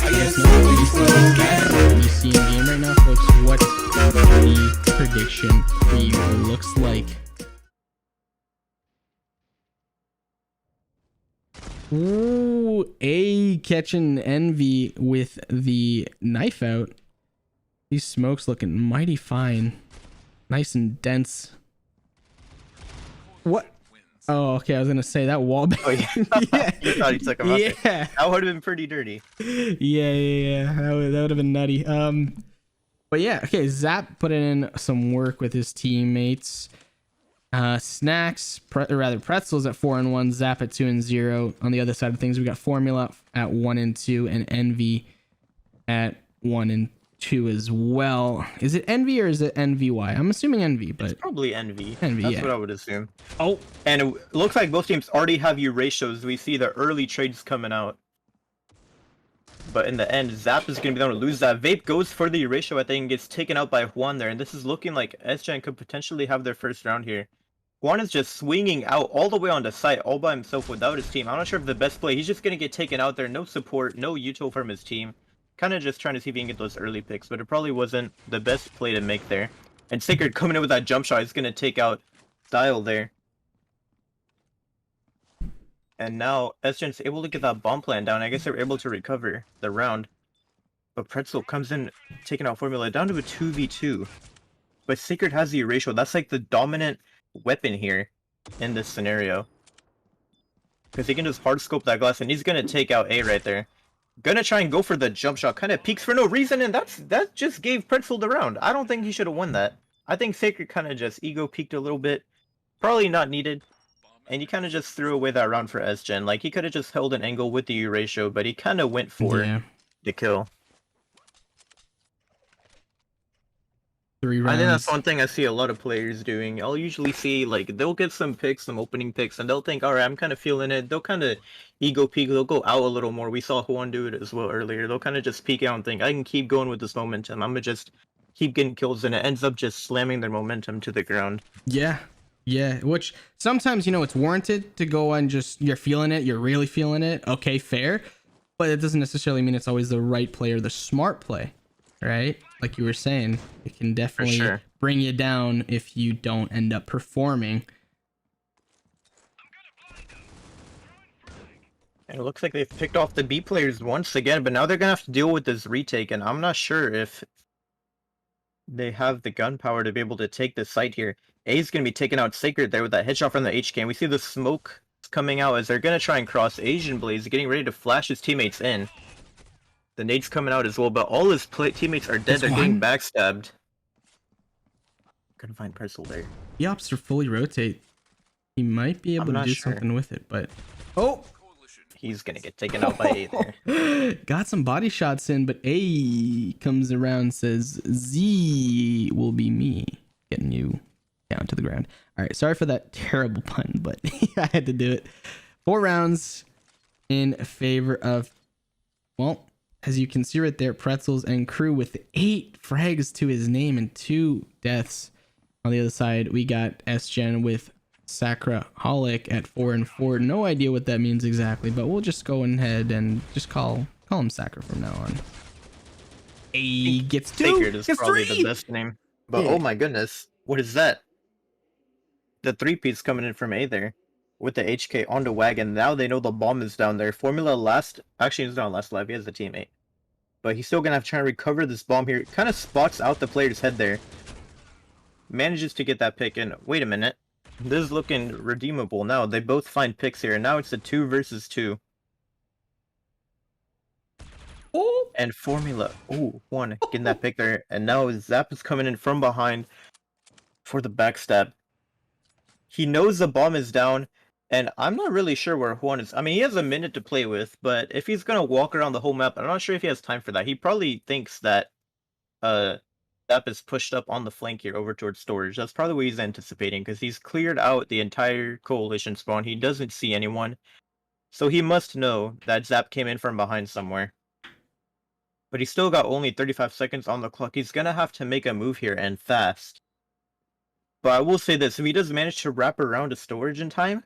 I guess no, you see in game right now, folks, what the prediction for you looks like. Ooh, A catching Envy with the knife out. These smokes looking mighty fine. Nice and dense. What? Oh, okay. I was going to say that wall. Oh, yeah. Yeah. You thought he took him out there. Yeah. That would have been pretty dirty. Yeah. That would have been nutty. But yeah, okay. Zap put in some work with his teammates. Snacks, Pretzels at 4 and 1, Zap at 2 and 0. On the other side of things, we got Formula at 1 and 2, and Envy at 1 and 2 as well. Is it Envy or is it NVY? I'm assuming Envy, but It's probably Envy. Envy, That's yeah. what I would assume. Oh, And it looks like both teams already have ratios. We see the early trades coming out. But in the end, Zap is going to be able to lose that. Vape goes for the ratio, I think, gets taken out by Juan there. And this is looking like S-Gen could potentially have their first round here. Juan is just swinging out all the way on the site all by himself without his team. I'm not sure if the best play. He's just going to get taken out there. No support, no util from his team. Kind of just trying to see if he can get those early picks, but it probably wasn't the best play to make there. And Sacred coming in with that jump shot is going to take out Style there. And now S-Gen's able to get that bomb plan down. I guess they were able to recover the round. But Pretzel comes in taking out Formula down to a 2v2. But Sacred has the ratio. That's like the dominant weapon here in this scenario. Because he can just hard scope that glass and he's going to take out A right there. Gonna try and go for the jump shot. Kind of peeks for no reason, and that just gave Pretzel the round. I don't think he should have won that. I think Sacred kind of just ego peeked a little bit. Probably not needed. And he kind of just threw away that round for S-Gen. Like, he could have just held an angle with the U ratio, but he kind of went for the kill. 3 I think that's rounds. one thing I see a lot of players doing. I'll usually see, like, they'll get some picks, some opening picks, and they'll think, all right, I'm kind of feeling it. They'll kind of ego peek. They'll go out a little more. We saw Juan do it as well earlier. They'll kind of just peek out and think, I can keep going with this momentum. I'm going to just keep getting kills, and it ends up just slamming their momentum to the ground. Yeah. Yeah. Which sometimes, you know, it's warranted to go and just, you're feeling it. You're really feeling it. Okay, fair. But it doesn't necessarily mean it's always the right play or the smart play. Right? Like you were saying, it can definitely sure. bring you down if you don't end up performing. And it looks like they've picked off the B players once again, but now they're going to have to deal with this retake, and I'm not sure if they have the gunpowder to be able to take this site here. A's going to be taking out Sacred there with that headshot from the HK, and we see the smoke coming out as they're going to try and cross. Asian Blaze getting ready to flash his teammates in. The nade's coming out as well, but all his teammates are dead. They're getting backstabbed. Couldn't find Pretzel there. He opts to fully rotate. He might be able to do something with it, but... Oh! He's going to get taken out by A there. Got some body shots in, but A comes around and says, Z will be me getting you down to the ground. All right, sorry for that terrible pun, but I had to do it. 4 rounds in favor of, well, as you can see right there, Pretzels and crew with 8 frags to his name and 2 deaths. On the other side, we got S-Gen with Sacraholic at 4 and 4. No idea what that means exactly, but we'll just go ahead and just call him Sacra from now on. A gets 2. Sacred is probably the best name. But oh my goodness, what is that? The 3-piece coming in from A there with the HK on the wagon. Now they know the bomb is down there. Formula actually he's not last live, he has a teammate. But he's still gonna have to try and recover this bomb here. Kind of spots out the player's head there. Manages to get that pick in. Wait a minute. This is looking redeemable now. They both find picks here, and now it's a 2 versus 2. Oh! And Formula, one getting that pick there, and now Zap is coming in from behind for the backstab. He knows the bomb is down, and I'm not really sure where Juan is. I mean, he has a minute to play with, but if he's gonna walk around the whole map, I'm not sure if he has time for that. He probably thinks that Zap is pushed up on the flank here over towards storage. That's probably what he's anticipating, because he's cleared out the entire coalition spawn. He doesn't see anyone, so he must know that Zap came in from behind somewhere. But he's still got only 35 seconds on the clock. He's gonna have to make a move here, and fast. But I will say this, if he does manage to wrap around to storage in time,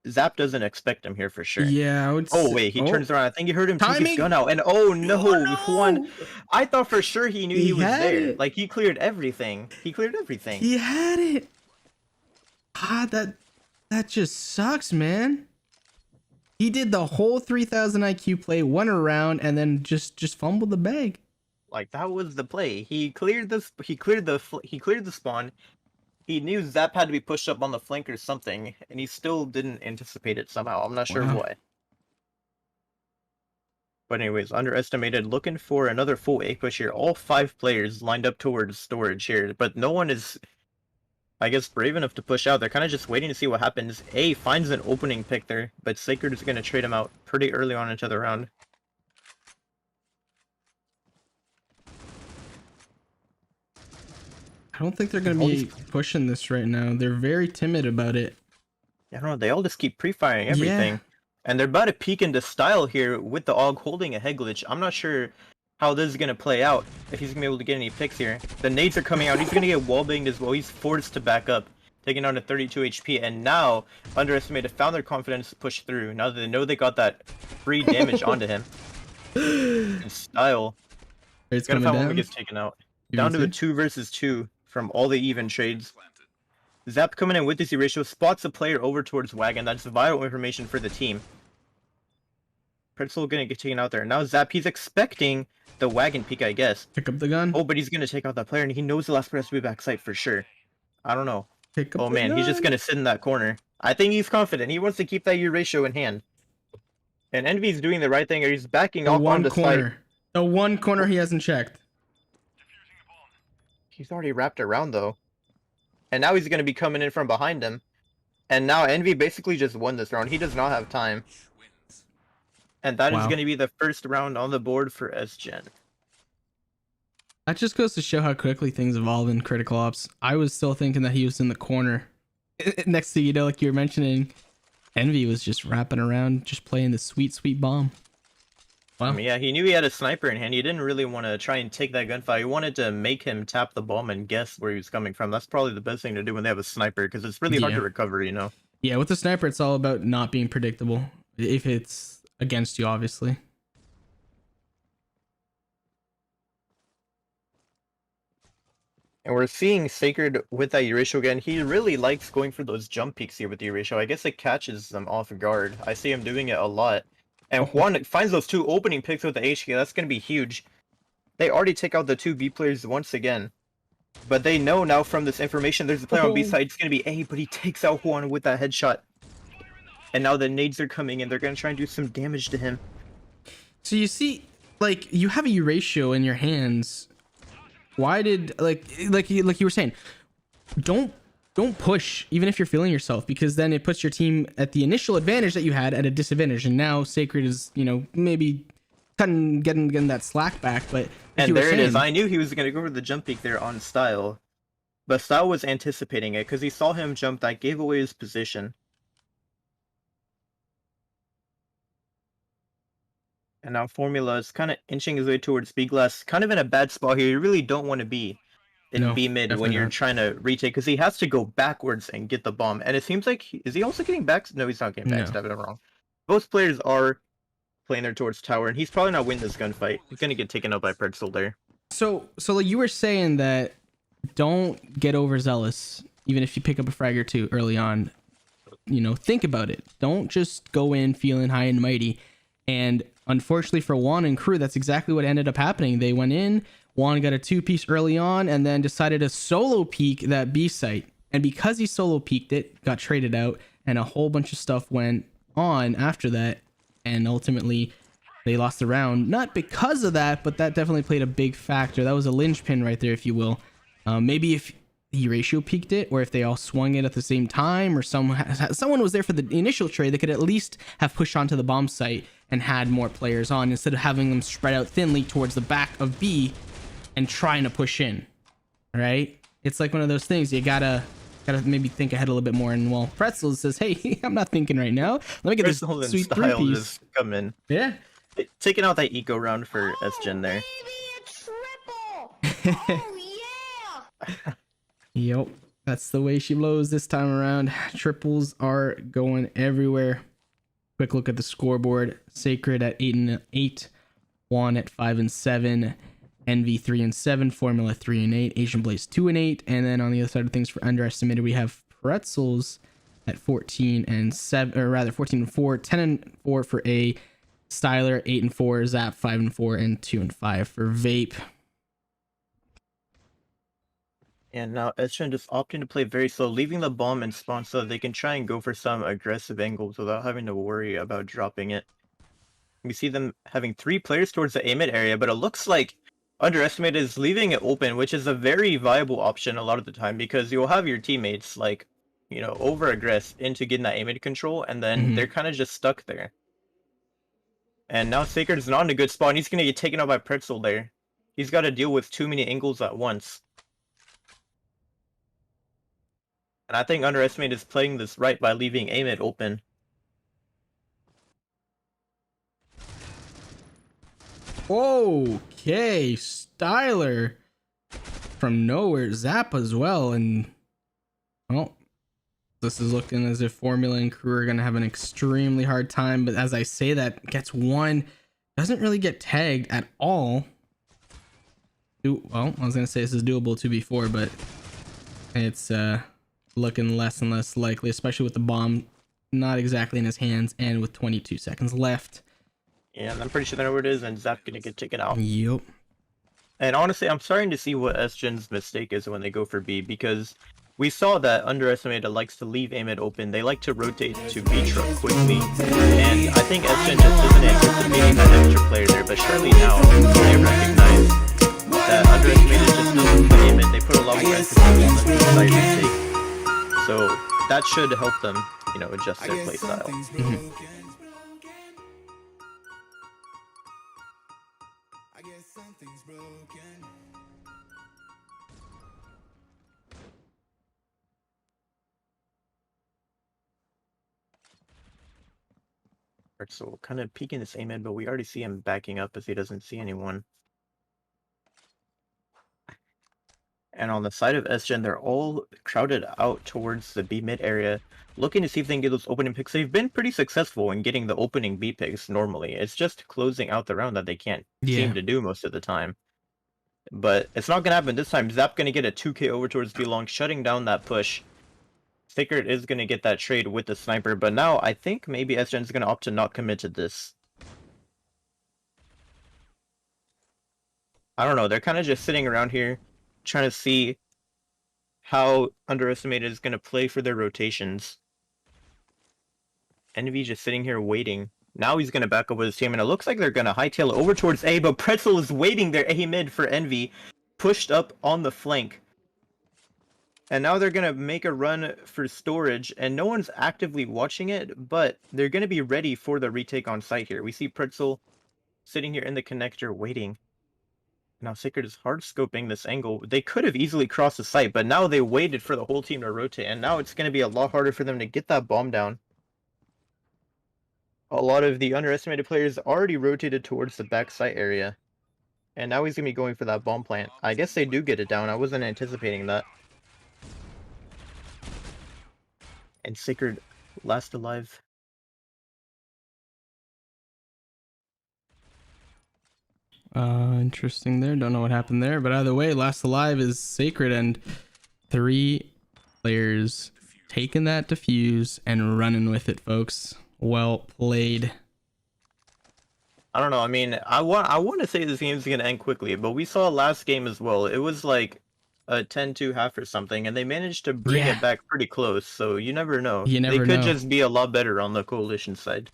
Zap doesn't expect him here for sure. Yeah, I would Oh wait, he turns around. I think you heard him take his gun out, and oh no, Juan! I thought for sure he knew he was there. Like he cleared everything. He cleared everything. He had it. Ah, that just sucks, man. He did the whole 3000 IQ play, went around, and then just fumbled the bag. Like that was the play. He cleared this. He cleared the spawn. He knew Zap had to be pushed up on the flank or something, and he still didn't anticipate it somehow. I'm not sure why. But anyways, underestimated. Looking for another full A push here. All 5 players lined up towards storage here, but no one is, I guess, brave enough to push out. They're kind of just waiting to see what happens. A finds an opening pick there, but Sacred is going to trade him out pretty early on into the round. I don't think they're going to be pushing this right now. They're very timid about it. I don't know. They all just keep pre-firing everything. Yeah. And they're about to peek into style here with the AUG holding a head glitch. I'm not sure how this is going to play out, if he's going to be able to get any picks here. The nades are coming out. He's going to get wall-banged as well. He's forced to back up, taking down to 32 HP. And now, underestimated, found their confidence to push through. Now that they know they got that free damage onto him. And style. It's going to find one gets taken out. Down to a 2 versus 2. From all the even trades. Zap coming in with this ratio, spots a player over towards wagon. That's vital information for the team. Pretzel gonna get taken out there. Now Zap, he's expecting the wagon peek, I guess. Pick up the gun. Oh, but he's gonna take out that player, and he knows the last player has to be backside for sure. I don't know. Pick up oh man, gun. He's just gonna sit in that corner. I think he's confident. He wants to keep that U ratio in hand. And Envy's doing the right thing, or he's backing off on the side. The one corner he hasn't checked. He's already wrapped around though. And now he's going to be coming in from behind him. And now Envy basically just won this round. He does not have time. And that is going to be the first round on the board for S-Gen. That just goes to show how quickly things evolve in critical ops. I was still thinking that he was in the corner. Next thing you know, like you were mentioning, Envy was just wrapping around, just playing the sweet, sweet bomb. Wow. I mean, yeah, he knew he had a sniper in hand. He didn't really want to try and take that gunfight. He wanted to make him tap the bomb and guess where he was coming from. That's probably the best thing to do when they have a sniper, because it's really hard to recover, you know? Yeah, with the sniper, it's all about not being predictable. If it's against you, obviously. And we're seeing Sacred with that Euratio again. He really likes going for those jump peeks here with the Euratio. I guess it catches them off guard. I see him doing it a lot. And Juan finds those 2 opening picks with the HK. That's going to be huge. They already take out the 2 B players once again. But they know now from this information there's a player on B side. It's going to be A, but he takes out Juan with that headshot. And now the nades are coming in. They're going to try and do some damage to him. So you see, like, you have a Euratio in your hands. Why did like you were saying, don't push even if you're feeling yourself, because then it puts your team at the initial advantage that you had at a disadvantage, and now Sacred is, you know, maybe getting that slack back. But and there it is. I knew he was going to go for the jump peek there on Style, but Style was anticipating it because he saw him jump. That gave away his position. And now Formula is kind of inching his way towards B glass, kind of in a bad spot here. You really don't want to be in B mid when you're trying to retake, because he has to go backwards and get the bomb. And it seems like is he also getting back? No, he's not getting backstabbed. I'm wrong. Both players are playing there towards tower, and he's probably not winning this gunfight. He's gonna get taken out by Pretzel there. So like you were saying that don't get overzealous, even if you pick up a frag or 2 early on. You know, think about it. Don't just go in feeling high and mighty. And unfortunately for Juan and crew, that's exactly what ended up happening. They went in, Juan got a 2-piece early on, and then decided to solo peek that B site. And because he solo peeked it, got traded out, and a whole bunch of stuff went on after that. And ultimately, they lost the round. Not because of that, but that definitely played a big factor. That was a linchpin right there, if you will. Maybe if Euratio peeked it, or if they all swung it at the same time, or someone was there for the initial trade, they could at least have pushed onto the bomb site and had more players on, instead of having them spread out thinly towards the back of B and trying to push in. Right? It's like one of those things. You gotta maybe think ahead a little bit more. And well, Pretzel says, "Hey, I'm not thinking right now. Let me get this sweet 3-piece." Just come in. Yeah, taking out that eco round for S-Gen there. Yep, that's the way she blows this time around. Triples are going everywhere. Quick look at the scoreboard. Sacred at 8-8, Juan at 5-7, Envy 3-7, Formula 3-8, Asian Blaze 2-8, and then on the other side of things for underestimated, we have Pretzels at 14-7, or rather 14-4, 10-4 for A, Styler 8-4, Zap 5-4, and 2-5 for Vape. And now S-Gen just opting to play very slow, leaving the bomb in spawn so they can try and go for some aggressive angles without having to worry about dropping it. We see them having 3 players towards the A-mid area, but it looks like Underestimated is leaving it open, which is a very viable option a lot of the time, because you'll have your teammates, like, you know, over-aggress into getting that A-mid control, and then they're kind of just stuck there. And now Sacred is not in a good spot, and he's going to get taken out by Pretzel there. He's got to deal with too many angles at once. And I think Underestimated is playing this right by leaving A-mid open. Okay, Styler from nowhere, Zap as well, and well, this is looking as if Formula and crew are going to have an extremely hard time. But as I say that, gets one, doesn't really get tagged at all. Well, I was going to say this is doable 2v4, but it's looking less and less likely, especially with the bomb not exactly in his hands and with 22 seconds left. Yeah, and I'm pretty sure they know where it is, and Zap's gonna get taken out. Yep. And honestly, I'm starting to see what S-Gen's mistake is when they go for B, because we saw that Underestimated likes to leave A-mid open. They like to rotate to B truck quickly, and I think S-Gen just isn't anticipating that extra player there, but surely now they recognize that Underestimated just doesn't play A-mid. They put a lot more emphasis on the side retake. So that should help them, you know, adjust their play style. So kind of peeking this A mid, but we already see him backing up as he doesn't see anyone. And on the side of SGen, they're all crowded out towards the B mid area, looking to see if they can get those opening picks. They've been pretty successful in getting the opening B picks normally. It's just closing out the round that they can't seem to do most of the time. But it's not going to happen this time. Zap going to get a 2k over towards B long, shutting down that push. Sacred is going to get that trade with the sniper, but now I think maybe SGen is going to opt to not commit to this. I don't know. They're kind of just sitting around here trying to see how Underestimated is going to play for their rotations. Envy just sitting here waiting. Now he's going to back up with his team, and it looks like they're going to hightail it over towards A, but Pretzel is waiting there A mid for Envy, pushed up on the flank. And now they're going to make a run for storage, and no one's actively watching it, but they're going to be ready for the retake on site here. We see Pretzel sitting here in the connector waiting. Now Sacred is hard scoping this angle. They could have easily crossed the site, but now they waited for the whole team to rotate, and now it's going to be a lot harder for them to get that bomb down. A lot of the Underestimated players already rotated towards the back site area. And now he's going to be going for that bomb plant. I guess they do get it down. I wasn't anticipating that. And Sacred last alive. Interesting there. Don't know what happened there, but either way, last alive is Sacred, and 3 players taking that defuse and running with it, folks. Well played. I don't know. I mean, I want to say this game's going to end quickly, but we saw last game as well. It was like a 10-2 half or something, and they managed to bring it back pretty close. So you never know. They could just be a lot better on the coalition side.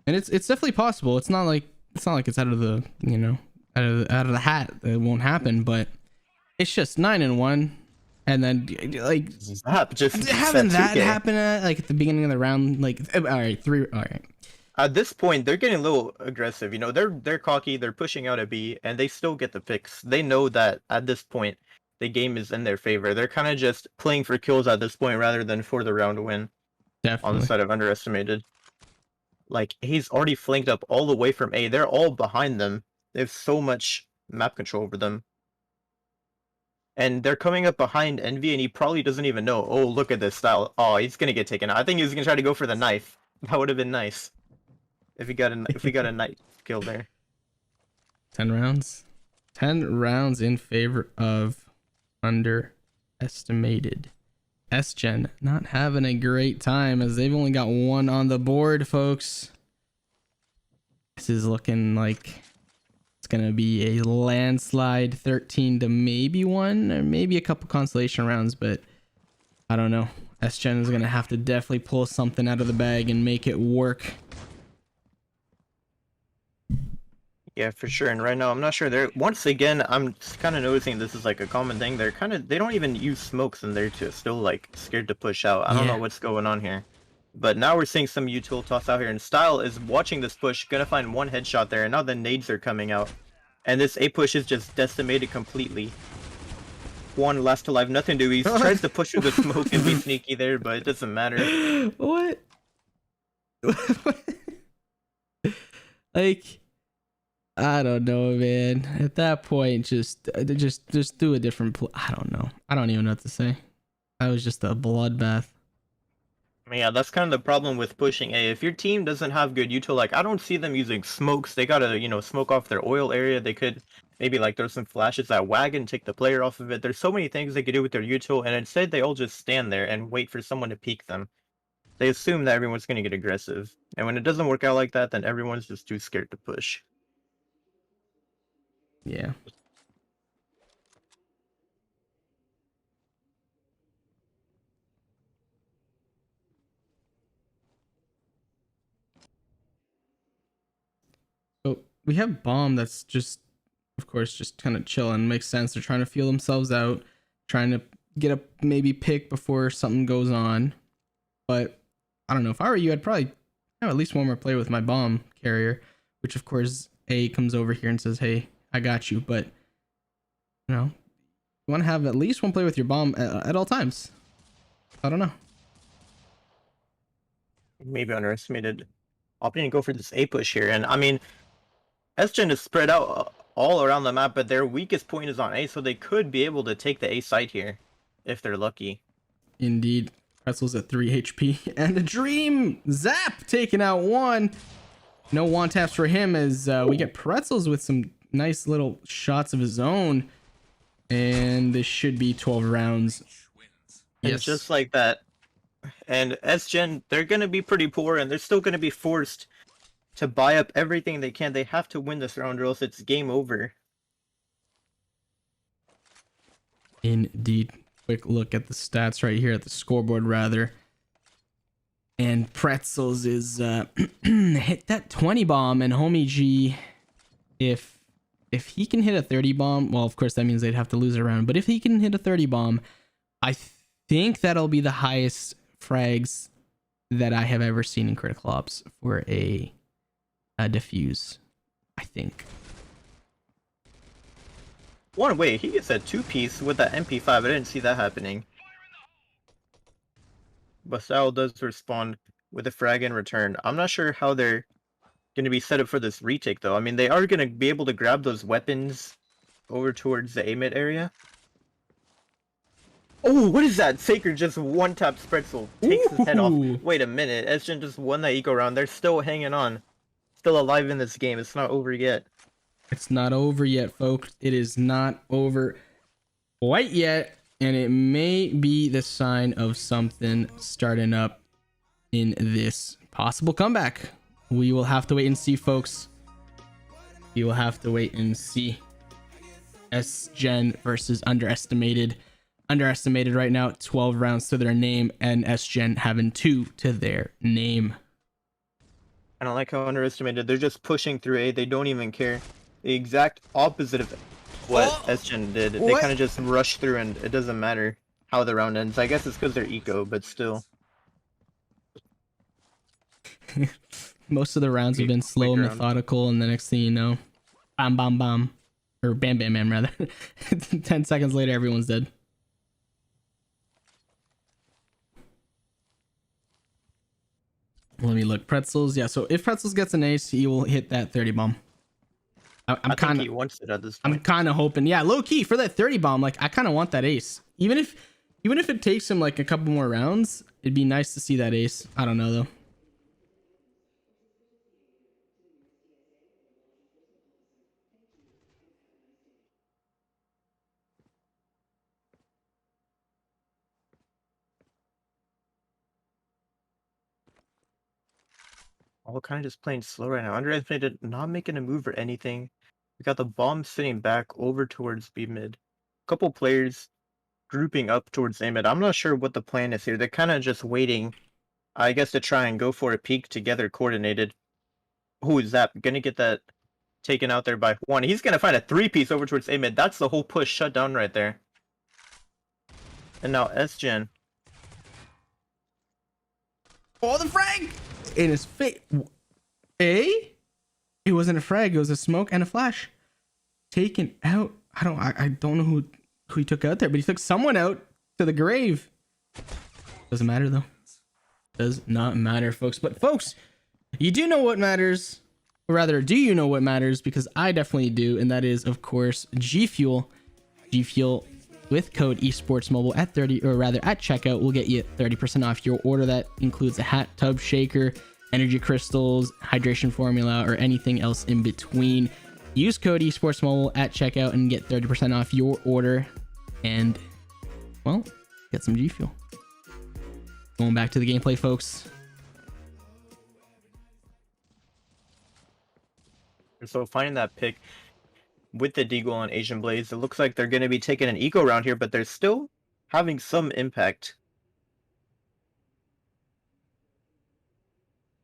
And it's definitely possible. It's not like it's out of the, you know, out of the hat. It won't happen, but it's just 9-1. And then like just having that happen at the beginning of the round, like all right. At this point, they're getting a little aggressive. You know, they're cocky. They're pushing out a B, and they still get the picks. They know that at this point, the game is in their favor. They're kind of just playing for kills at this point rather than for the round win. Definitely. On the side of Underestimated. Like, he's already flanked up all the way from A. They're all behind them. They have so much map control over them. And they're coming up behind Envy, and he probably doesn't even know. Oh, look at this style. Oh, he's gonna get taken out. I think he was gonna try to go for the knife. That would have been nice. If we got a knife kill there. 10 rounds. 10 rounds in favor of Underestimated. SGen not having a great time as they've only got 1 on the board, folks. This is looking like it's gonna be a landslide, 13 to maybe 1 or maybe a couple consolation rounds, but I don't know. SGen is gonna have to definitely pull something out of the bag and make it work. Yeah, for sure. And right now, I'm not sure. They're once again, I'm kind of noticing this is like a common thing. They don't even use smokes, and they're still like scared to push out. I don't know what's going on here. But now we're seeing some util toss out here, and Style is watching this push, gonna find 1 headshot there, and now the nades are coming out. And this A push is just decimated completely. 1 last alive, nothing to do. He tries to push through the smoke and be sneaky there, but it doesn't matter. What? Like, I don't know, man. At that point, just do a different I don't know. I don't even know what to say. That was just a bloodbath. Yeah, that's kind of the problem with pushing A. If your team doesn't have good util, like, I don't see them using smokes. They gotta, you know, smoke off their oil area. They could maybe, like, throw some flashes at wagon, take the player off of it. There's so many things they could do with their util, and instead they all just stand there and wait for someone to peek them. They assume that everyone's gonna get aggressive. And when it doesn't work out like that, then everyone's just too scared to push. Yeah. So we have Bomb that's just, of course, just kind of chilling. Makes sense. They're trying to feel themselves out, trying to get a maybe pick before something goes on. But I don't know. If I were you, I'd probably have at least one more play with my Bomb carrier, which of course A comes over here and says, "Hey, I got you." But you know, you want to have at least one play with your Bomb at all times. I don't know. Maybe Underestimated opting to go for this A push here. And I mean, S-Gen is spread out all around the map, but their weakest point is on A, so they could be able to take the A site here if they're lucky. Indeed. Pretzel's at 3 HP and a dream. Zap taking out one. No one taps for him as we get Pretzels with some nice little shots of his own. And this should be 12 rounds. And just like that. And S-Gen, they're going to be pretty poor, and they're still going to be forced to buy up everything they can. They have to win this round, or else it's game over. Indeed. Quick look at the stats right here, at the scoreboard rather. And Pretzels is hit that 20 bomb, and Homie G, if he can hit a 30 bomb, well, of course that means they'd have to lose a round, but if he can hit a 30 bomb, I think that'll be the highest frags that I have ever seen in Critical Ops for a defuse, I think. One way, he gets a 2-piece with that MP5. I didn't see that happening. Basal does respond with a frag in return. I'm not sure how they're going to be set up for this retake, though. I mean, they are going to be able to grab those weapons over towards the A-mid area. Oh, what is that? Faker just one-tap Spretzel. Takes his head off. Wait a minute. S-Gen just won that eco round. They're still hanging on. Still alive in this game. It's not over yet. It's not over yet, folks. It is not over quite yet. And it may be the sign of something starting up in this possible comeback. We will have to wait and see, folks. We will have to wait and see. S-Gen versus Underestimated. Underestimated right now, 12 rounds to their name, and S-Gen having 2 to their name. I don't like how underestimated. They're just pushing through A. They don't even care. The exact opposite of what S-Gen did. They kind of just rush through, and it doesn't matter how the round ends. I guess it's because they're eco, but still. Most of the rounds have been slow, methodical, and the next thing you know, bam, bam, bam. Or bam, bam, bam, rather. 10 seconds later, everyone's dead. Let me look. Pretzels, yeah. So if Pretzels gets an ace, he will hit that 30 bomb. I think he wants it at this point. I'm kind of hoping, yeah, low key for that 30 bomb. Like, I kind of want that ace. Even if it takes him like a couple more rounds, it'd be nice to see that ace. I don't know though. All kind of just playing slow right now. Underestimated, not making a move or anything. We got the bomb sitting back over towards B mid. Couple players grouping up towards A mid. I'm not sure what the plan is here. They're kind of just waiting, I guess, to try and go for a peek together, coordinated. Who is that? Gonna get that taken out there by one. He's gonna find a 3-piece over towards A mid. That's the whole push shut down right there. And now S-Gen. Oh, the frag in his face. A? It wasn't a frag. It was a smoke and a flash. Taken out. I don't know who he took out there, but he took someone out to the grave. Doesn't matter though. Does not matter, folks. But folks, you do know what matters. Or rather, do you know what matters? Because I definitely do, and that is, of course, G Fuel. G Fuel with code esportsmobile at 30, or rather at checkout, will get you 30% off your order. That includes a hat, tub, shaker, energy crystals, hydration formula, or anything else in between. Use code esportsmobile at checkout and get 30% off your order. And, well, get some G Fuel. Going back to the gameplay, folks. So finding that pick with the Deagle on Asian Blaze, it looks like they're going to be taking an eco round here, but they're still having some impact.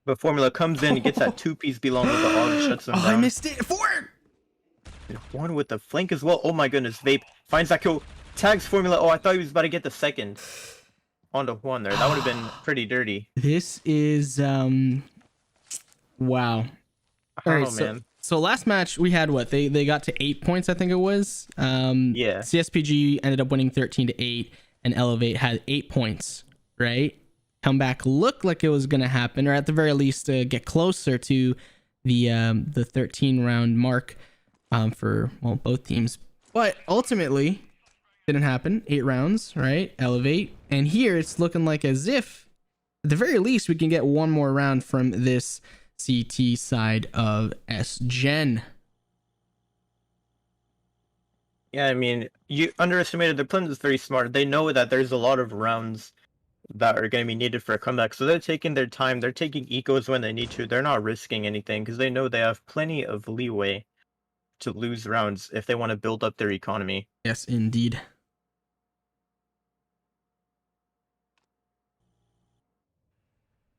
But Formula comes in, he gets that 2-piece belong with the AUG, shuts them down. I missed it. 4! And one with the flank as well. Oh my goodness, Vape finds that kill, tags Formula. Oh, I thought he was about to get the second onto one there. That would have been pretty dirty. This is, wow. I don't know, man. So last match we had what? They got to 8 points, I think it was. Yeah. CSPG ended up winning 13-8, and Elevate had 8 points, right? comeback looked like it was going to happen, or at the very least get closer to the 13 round mark for both teams. But ultimately, didn't happen. 8 rounds, right? Elevate. And here it's looking like as if, at the very least, we can get one more round from this CT side of S-Gen. Yeah, I mean, you underestimated the Plins is very smart. They know that there's a lot of rounds that are going to be needed for a comeback, so they're taking their time. They're taking ecos when they need to. They're not risking anything because they know they have plenty of leeway to lose rounds if they want to build up their economy. Yes, indeed.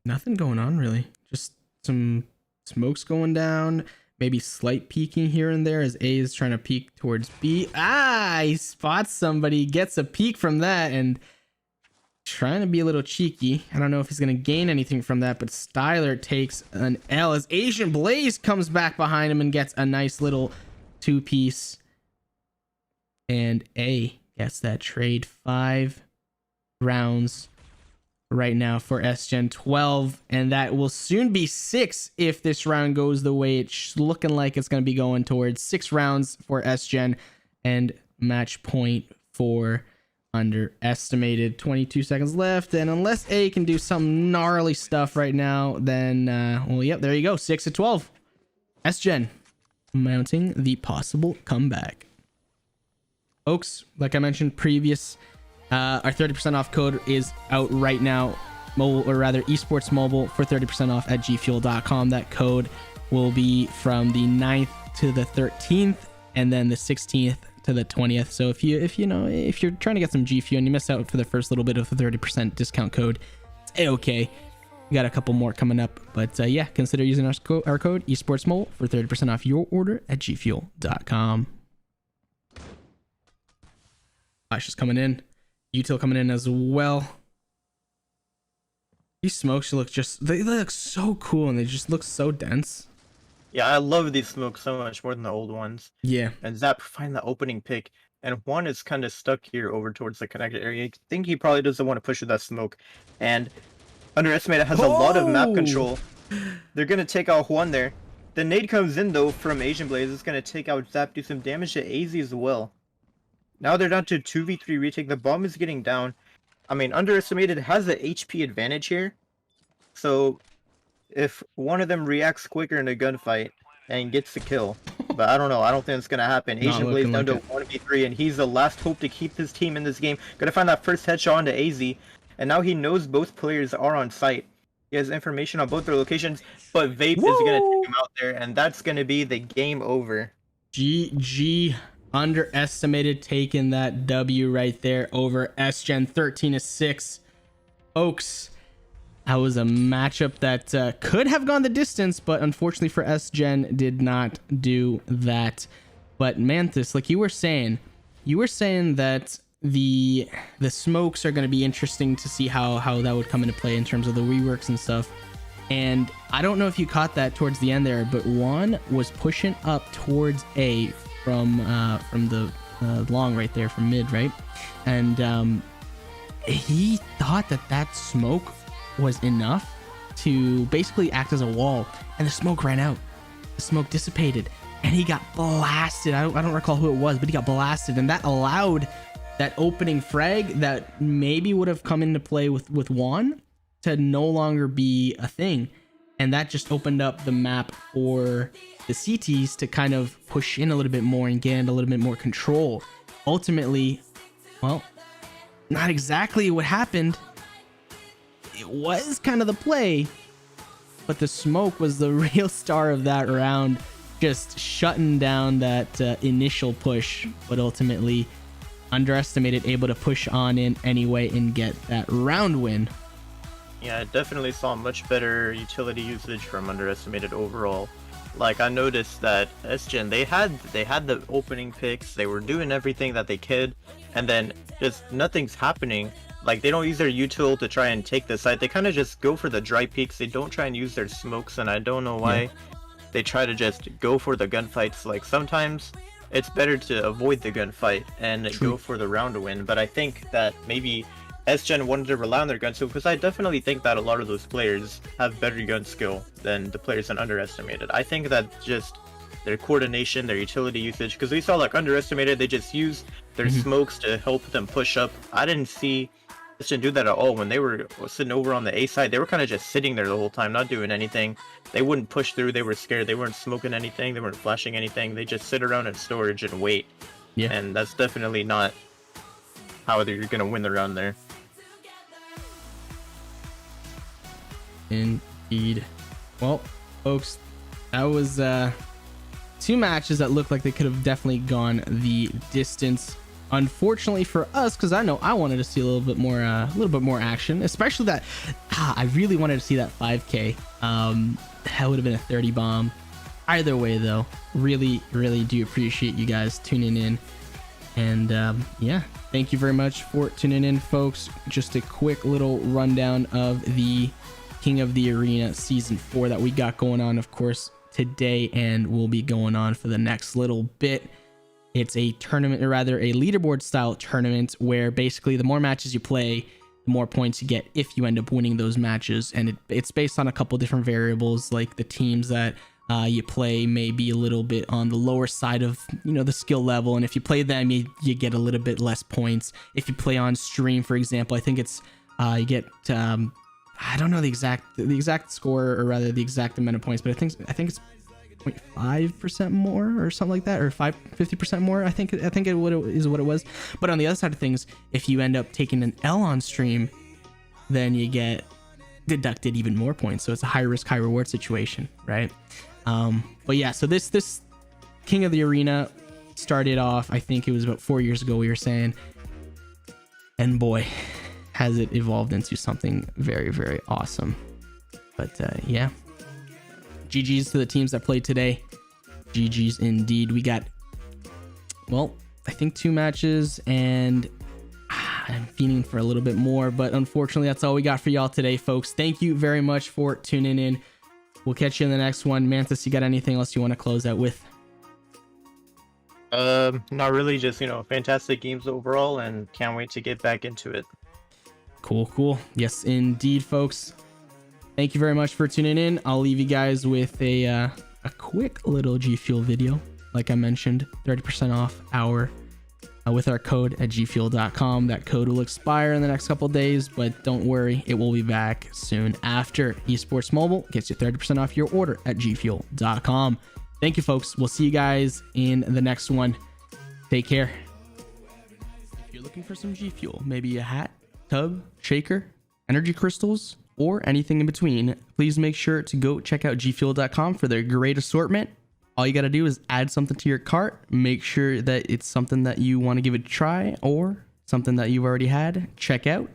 Nothing going on really. Just some smokes going down. Maybe slight peeking here and there as A is trying to peek towards B. He spots somebody, gets a peek from that, and trying to be a little cheeky. I don't know if he's going to gain anything from that, but Styler takes an L as Asian Blaze comes back behind him and gets a nice little 2-piece. And A gets that trade. 5 rounds right now for S-Gen, 12, and that will soon be 6 if this round goes the way it's looking like it's going to be going towards. 6 rounds for S-Gen and match point for underestimated. 22 seconds left, and unless A can do some gnarly stuff right now, then yep, there you go. 6-12. S-Gen mounting the possible comeback. Folks, like I mentioned previous, our 30% off code is out right now, mobile, or rather esports mobile, for 30% off at gfuel.com. That code will be from the 9th to the 13th, and then the 16th to the 20th. So if you're trying to get some G Fuel and you miss out for the first little bit of the 30% discount code, it's a-okay. We got a couple more coming up, but yeah, consider using our code esports mobile for 30% off your order at gfuel.com. Flash is coming in. Util coming in as well. These smokes they look so cool, and they just look so dense. Yeah, I love these smokes so much more than the old ones. Yeah. And Zap find the opening pick, and Juan is kind of stuck here over towards the connected area. I think he probably doesn't want to push with that smoke. And Underestimated has a lot of map control. They're going to take out Juan there. The nade comes in, though, from Asian Blaze. It's going to take out Zap, do some damage to AZ as well. Now they're down to 2v3 retake. The bomb is getting down. I mean, Underestimated has an HP advantage here. So, if one of them reacts quicker in a gunfight and gets the kill, but I don't know. I don't think it's going to happen. Asian Blaze down to 1v3, and he's the last hope to keep his team in this game. Gonna find that first headshot onto AZ, and now he knows both players are on site. He has information on both their locations, but Vape is going to take him out there, and that's going to be the game over. GG. Underestimated taking that W right there over S-Gen, 13-6. Folks, that was a matchup that could have gone the distance, but unfortunately for S-Gen, did not do that. But Mantis, like you were saying that the smokes are going to be interesting to see how that would come into play in terms of the reworks and stuff. And I don't know if you caught that towards the end there, but Juan was pushing up towards A from the long right there, from mid, right? And he thought that smoke was enough to basically act as a wall, and the smoke ran out. The smoke dissipated, and he got blasted. I don't recall who it was, but he got blasted, and that allowed that opening frag that maybe would have come into play with Juan to no longer be a thing. And that just opened up the map for the CTs to kind of push in a little bit more and gain a little bit more control. Ultimately, well, not exactly what happened. It was kind of the play, but the smoke was the real star of that round, just shutting down that initial push, but ultimately Underestimated able to push on in anyway and get that round win. Yeah, I definitely saw much better utility usage from Underestimated overall. Like, I noticed that S-Gen, they had the opening picks, they were doing everything that they could, and then just nothing's happening. Like, they don't use their util to try and take the site, they kind of just go for the dry peaks, they don't try and use their smokes, and I don't know why they try to just go for the gunfights. Like, sometimes it's better to avoid the gunfight and go for the round to win, but I think that maybe S-Gen wanted to rely on their gun skill, because I definitely think that a lot of those players have better gun skill than the players that underestimated. I think that just their coordination, their utility usage, because we saw like underestimated, they just use their smokes to help them push up. I didn't see S-Gen do that at all. When they were sitting over on the A side, they were kind of just sitting there the whole time, not doing anything. They wouldn't push through, they were scared, they weren't smoking anything, they weren't flashing anything, they just sit around in storage and wait. Yeah. And that's definitely not how you're gonna win the round there. Indeed. Well, folks, that was 2 matches that looked like they could have definitely gone the distance. Unfortunately for us, because I know I wanted to see a little bit more action, especially that I really wanted to see that 5K. That would have been a 30 bomb. Either way, though, really do appreciate you guys tuning in. And yeah, thank you very much for tuning in, folks. Just a quick little rundown of the King of the Arena Season 4 that we got going on, of course, today, and will be going on for the next little bit. It's a tournament, or rather a leaderboard style tournament, where basically the more matches you play, the more points you get if you end up winning those matches. And it's based on a couple different variables, like the teams that you play may be a little bit on the lower side of, you know, the skill level, and if you play them, you get a little bit less points. If you play on stream, for example, I think it's you get I don't know the exact score, or rather the exact amount of points, but I think it's 0.5% more or something like that, or 50% more. I think it is what it was. But on the other side of things, if you end up taking an L on stream, then you get deducted even more points. So it's a high risk, high reward situation, right? But yeah, so this King of the Arena started off, I think it was about 4 years ago, we were saying, and boy, has it evolved into something very awesome. But yeah, GG's to the teams that played today. GG's indeed. We got, well, I think 2 matches, and I'm feeling for a little bit more, but unfortunately that's all we got for y'all today, folks. Thank you very much for tuning in. We'll catch you in the next one. Mantis, you got anything else you want to close out with? Not really, just, you know, fantastic games overall, and can't wait to get back into it. Cool. Yes, indeed, folks. Thank you very much for tuning in. I'll leave you guys with a quick little G Fuel video. Like I mentioned, 30% off with our code at gfuel.com. That code will expire in the next couple days, but don't worry, it will be back soon after. Esports Mobile gets you 30% off your order at gfuel.com. Thank you, folks. We'll see you guys in the next one. Take care. If you're looking for some G Fuel, maybe a hat, tub, shaker, energy crystals, or anything in between, please make sure to go check out gfuel.com for their great assortment. All you got to do is add something to your cart, make sure that it's something that you want to give it a try, or something that you've already had, check out,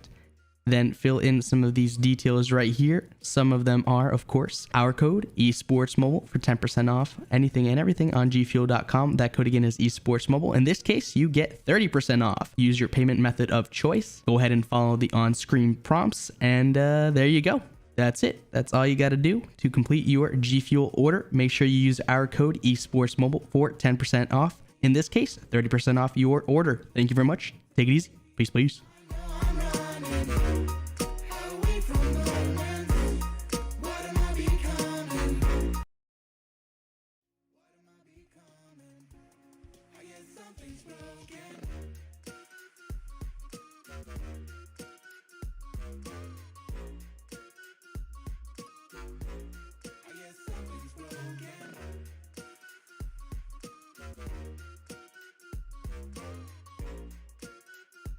then fill in some of these details right here. Some of them are, of course, our code esportsmobile for 10% off anything and everything on gfuel.com. That code again is esportsmobile. In this case, you get 30% off. Use your payment method of choice. Go ahead and follow the on-screen prompts, and there you go. That's it. That's all you got to do to complete your G Fuel order. Make sure you use our code esportsmobile for 10% off. In this case, 30% off your order. Thank you very much. Take it easy. Peace.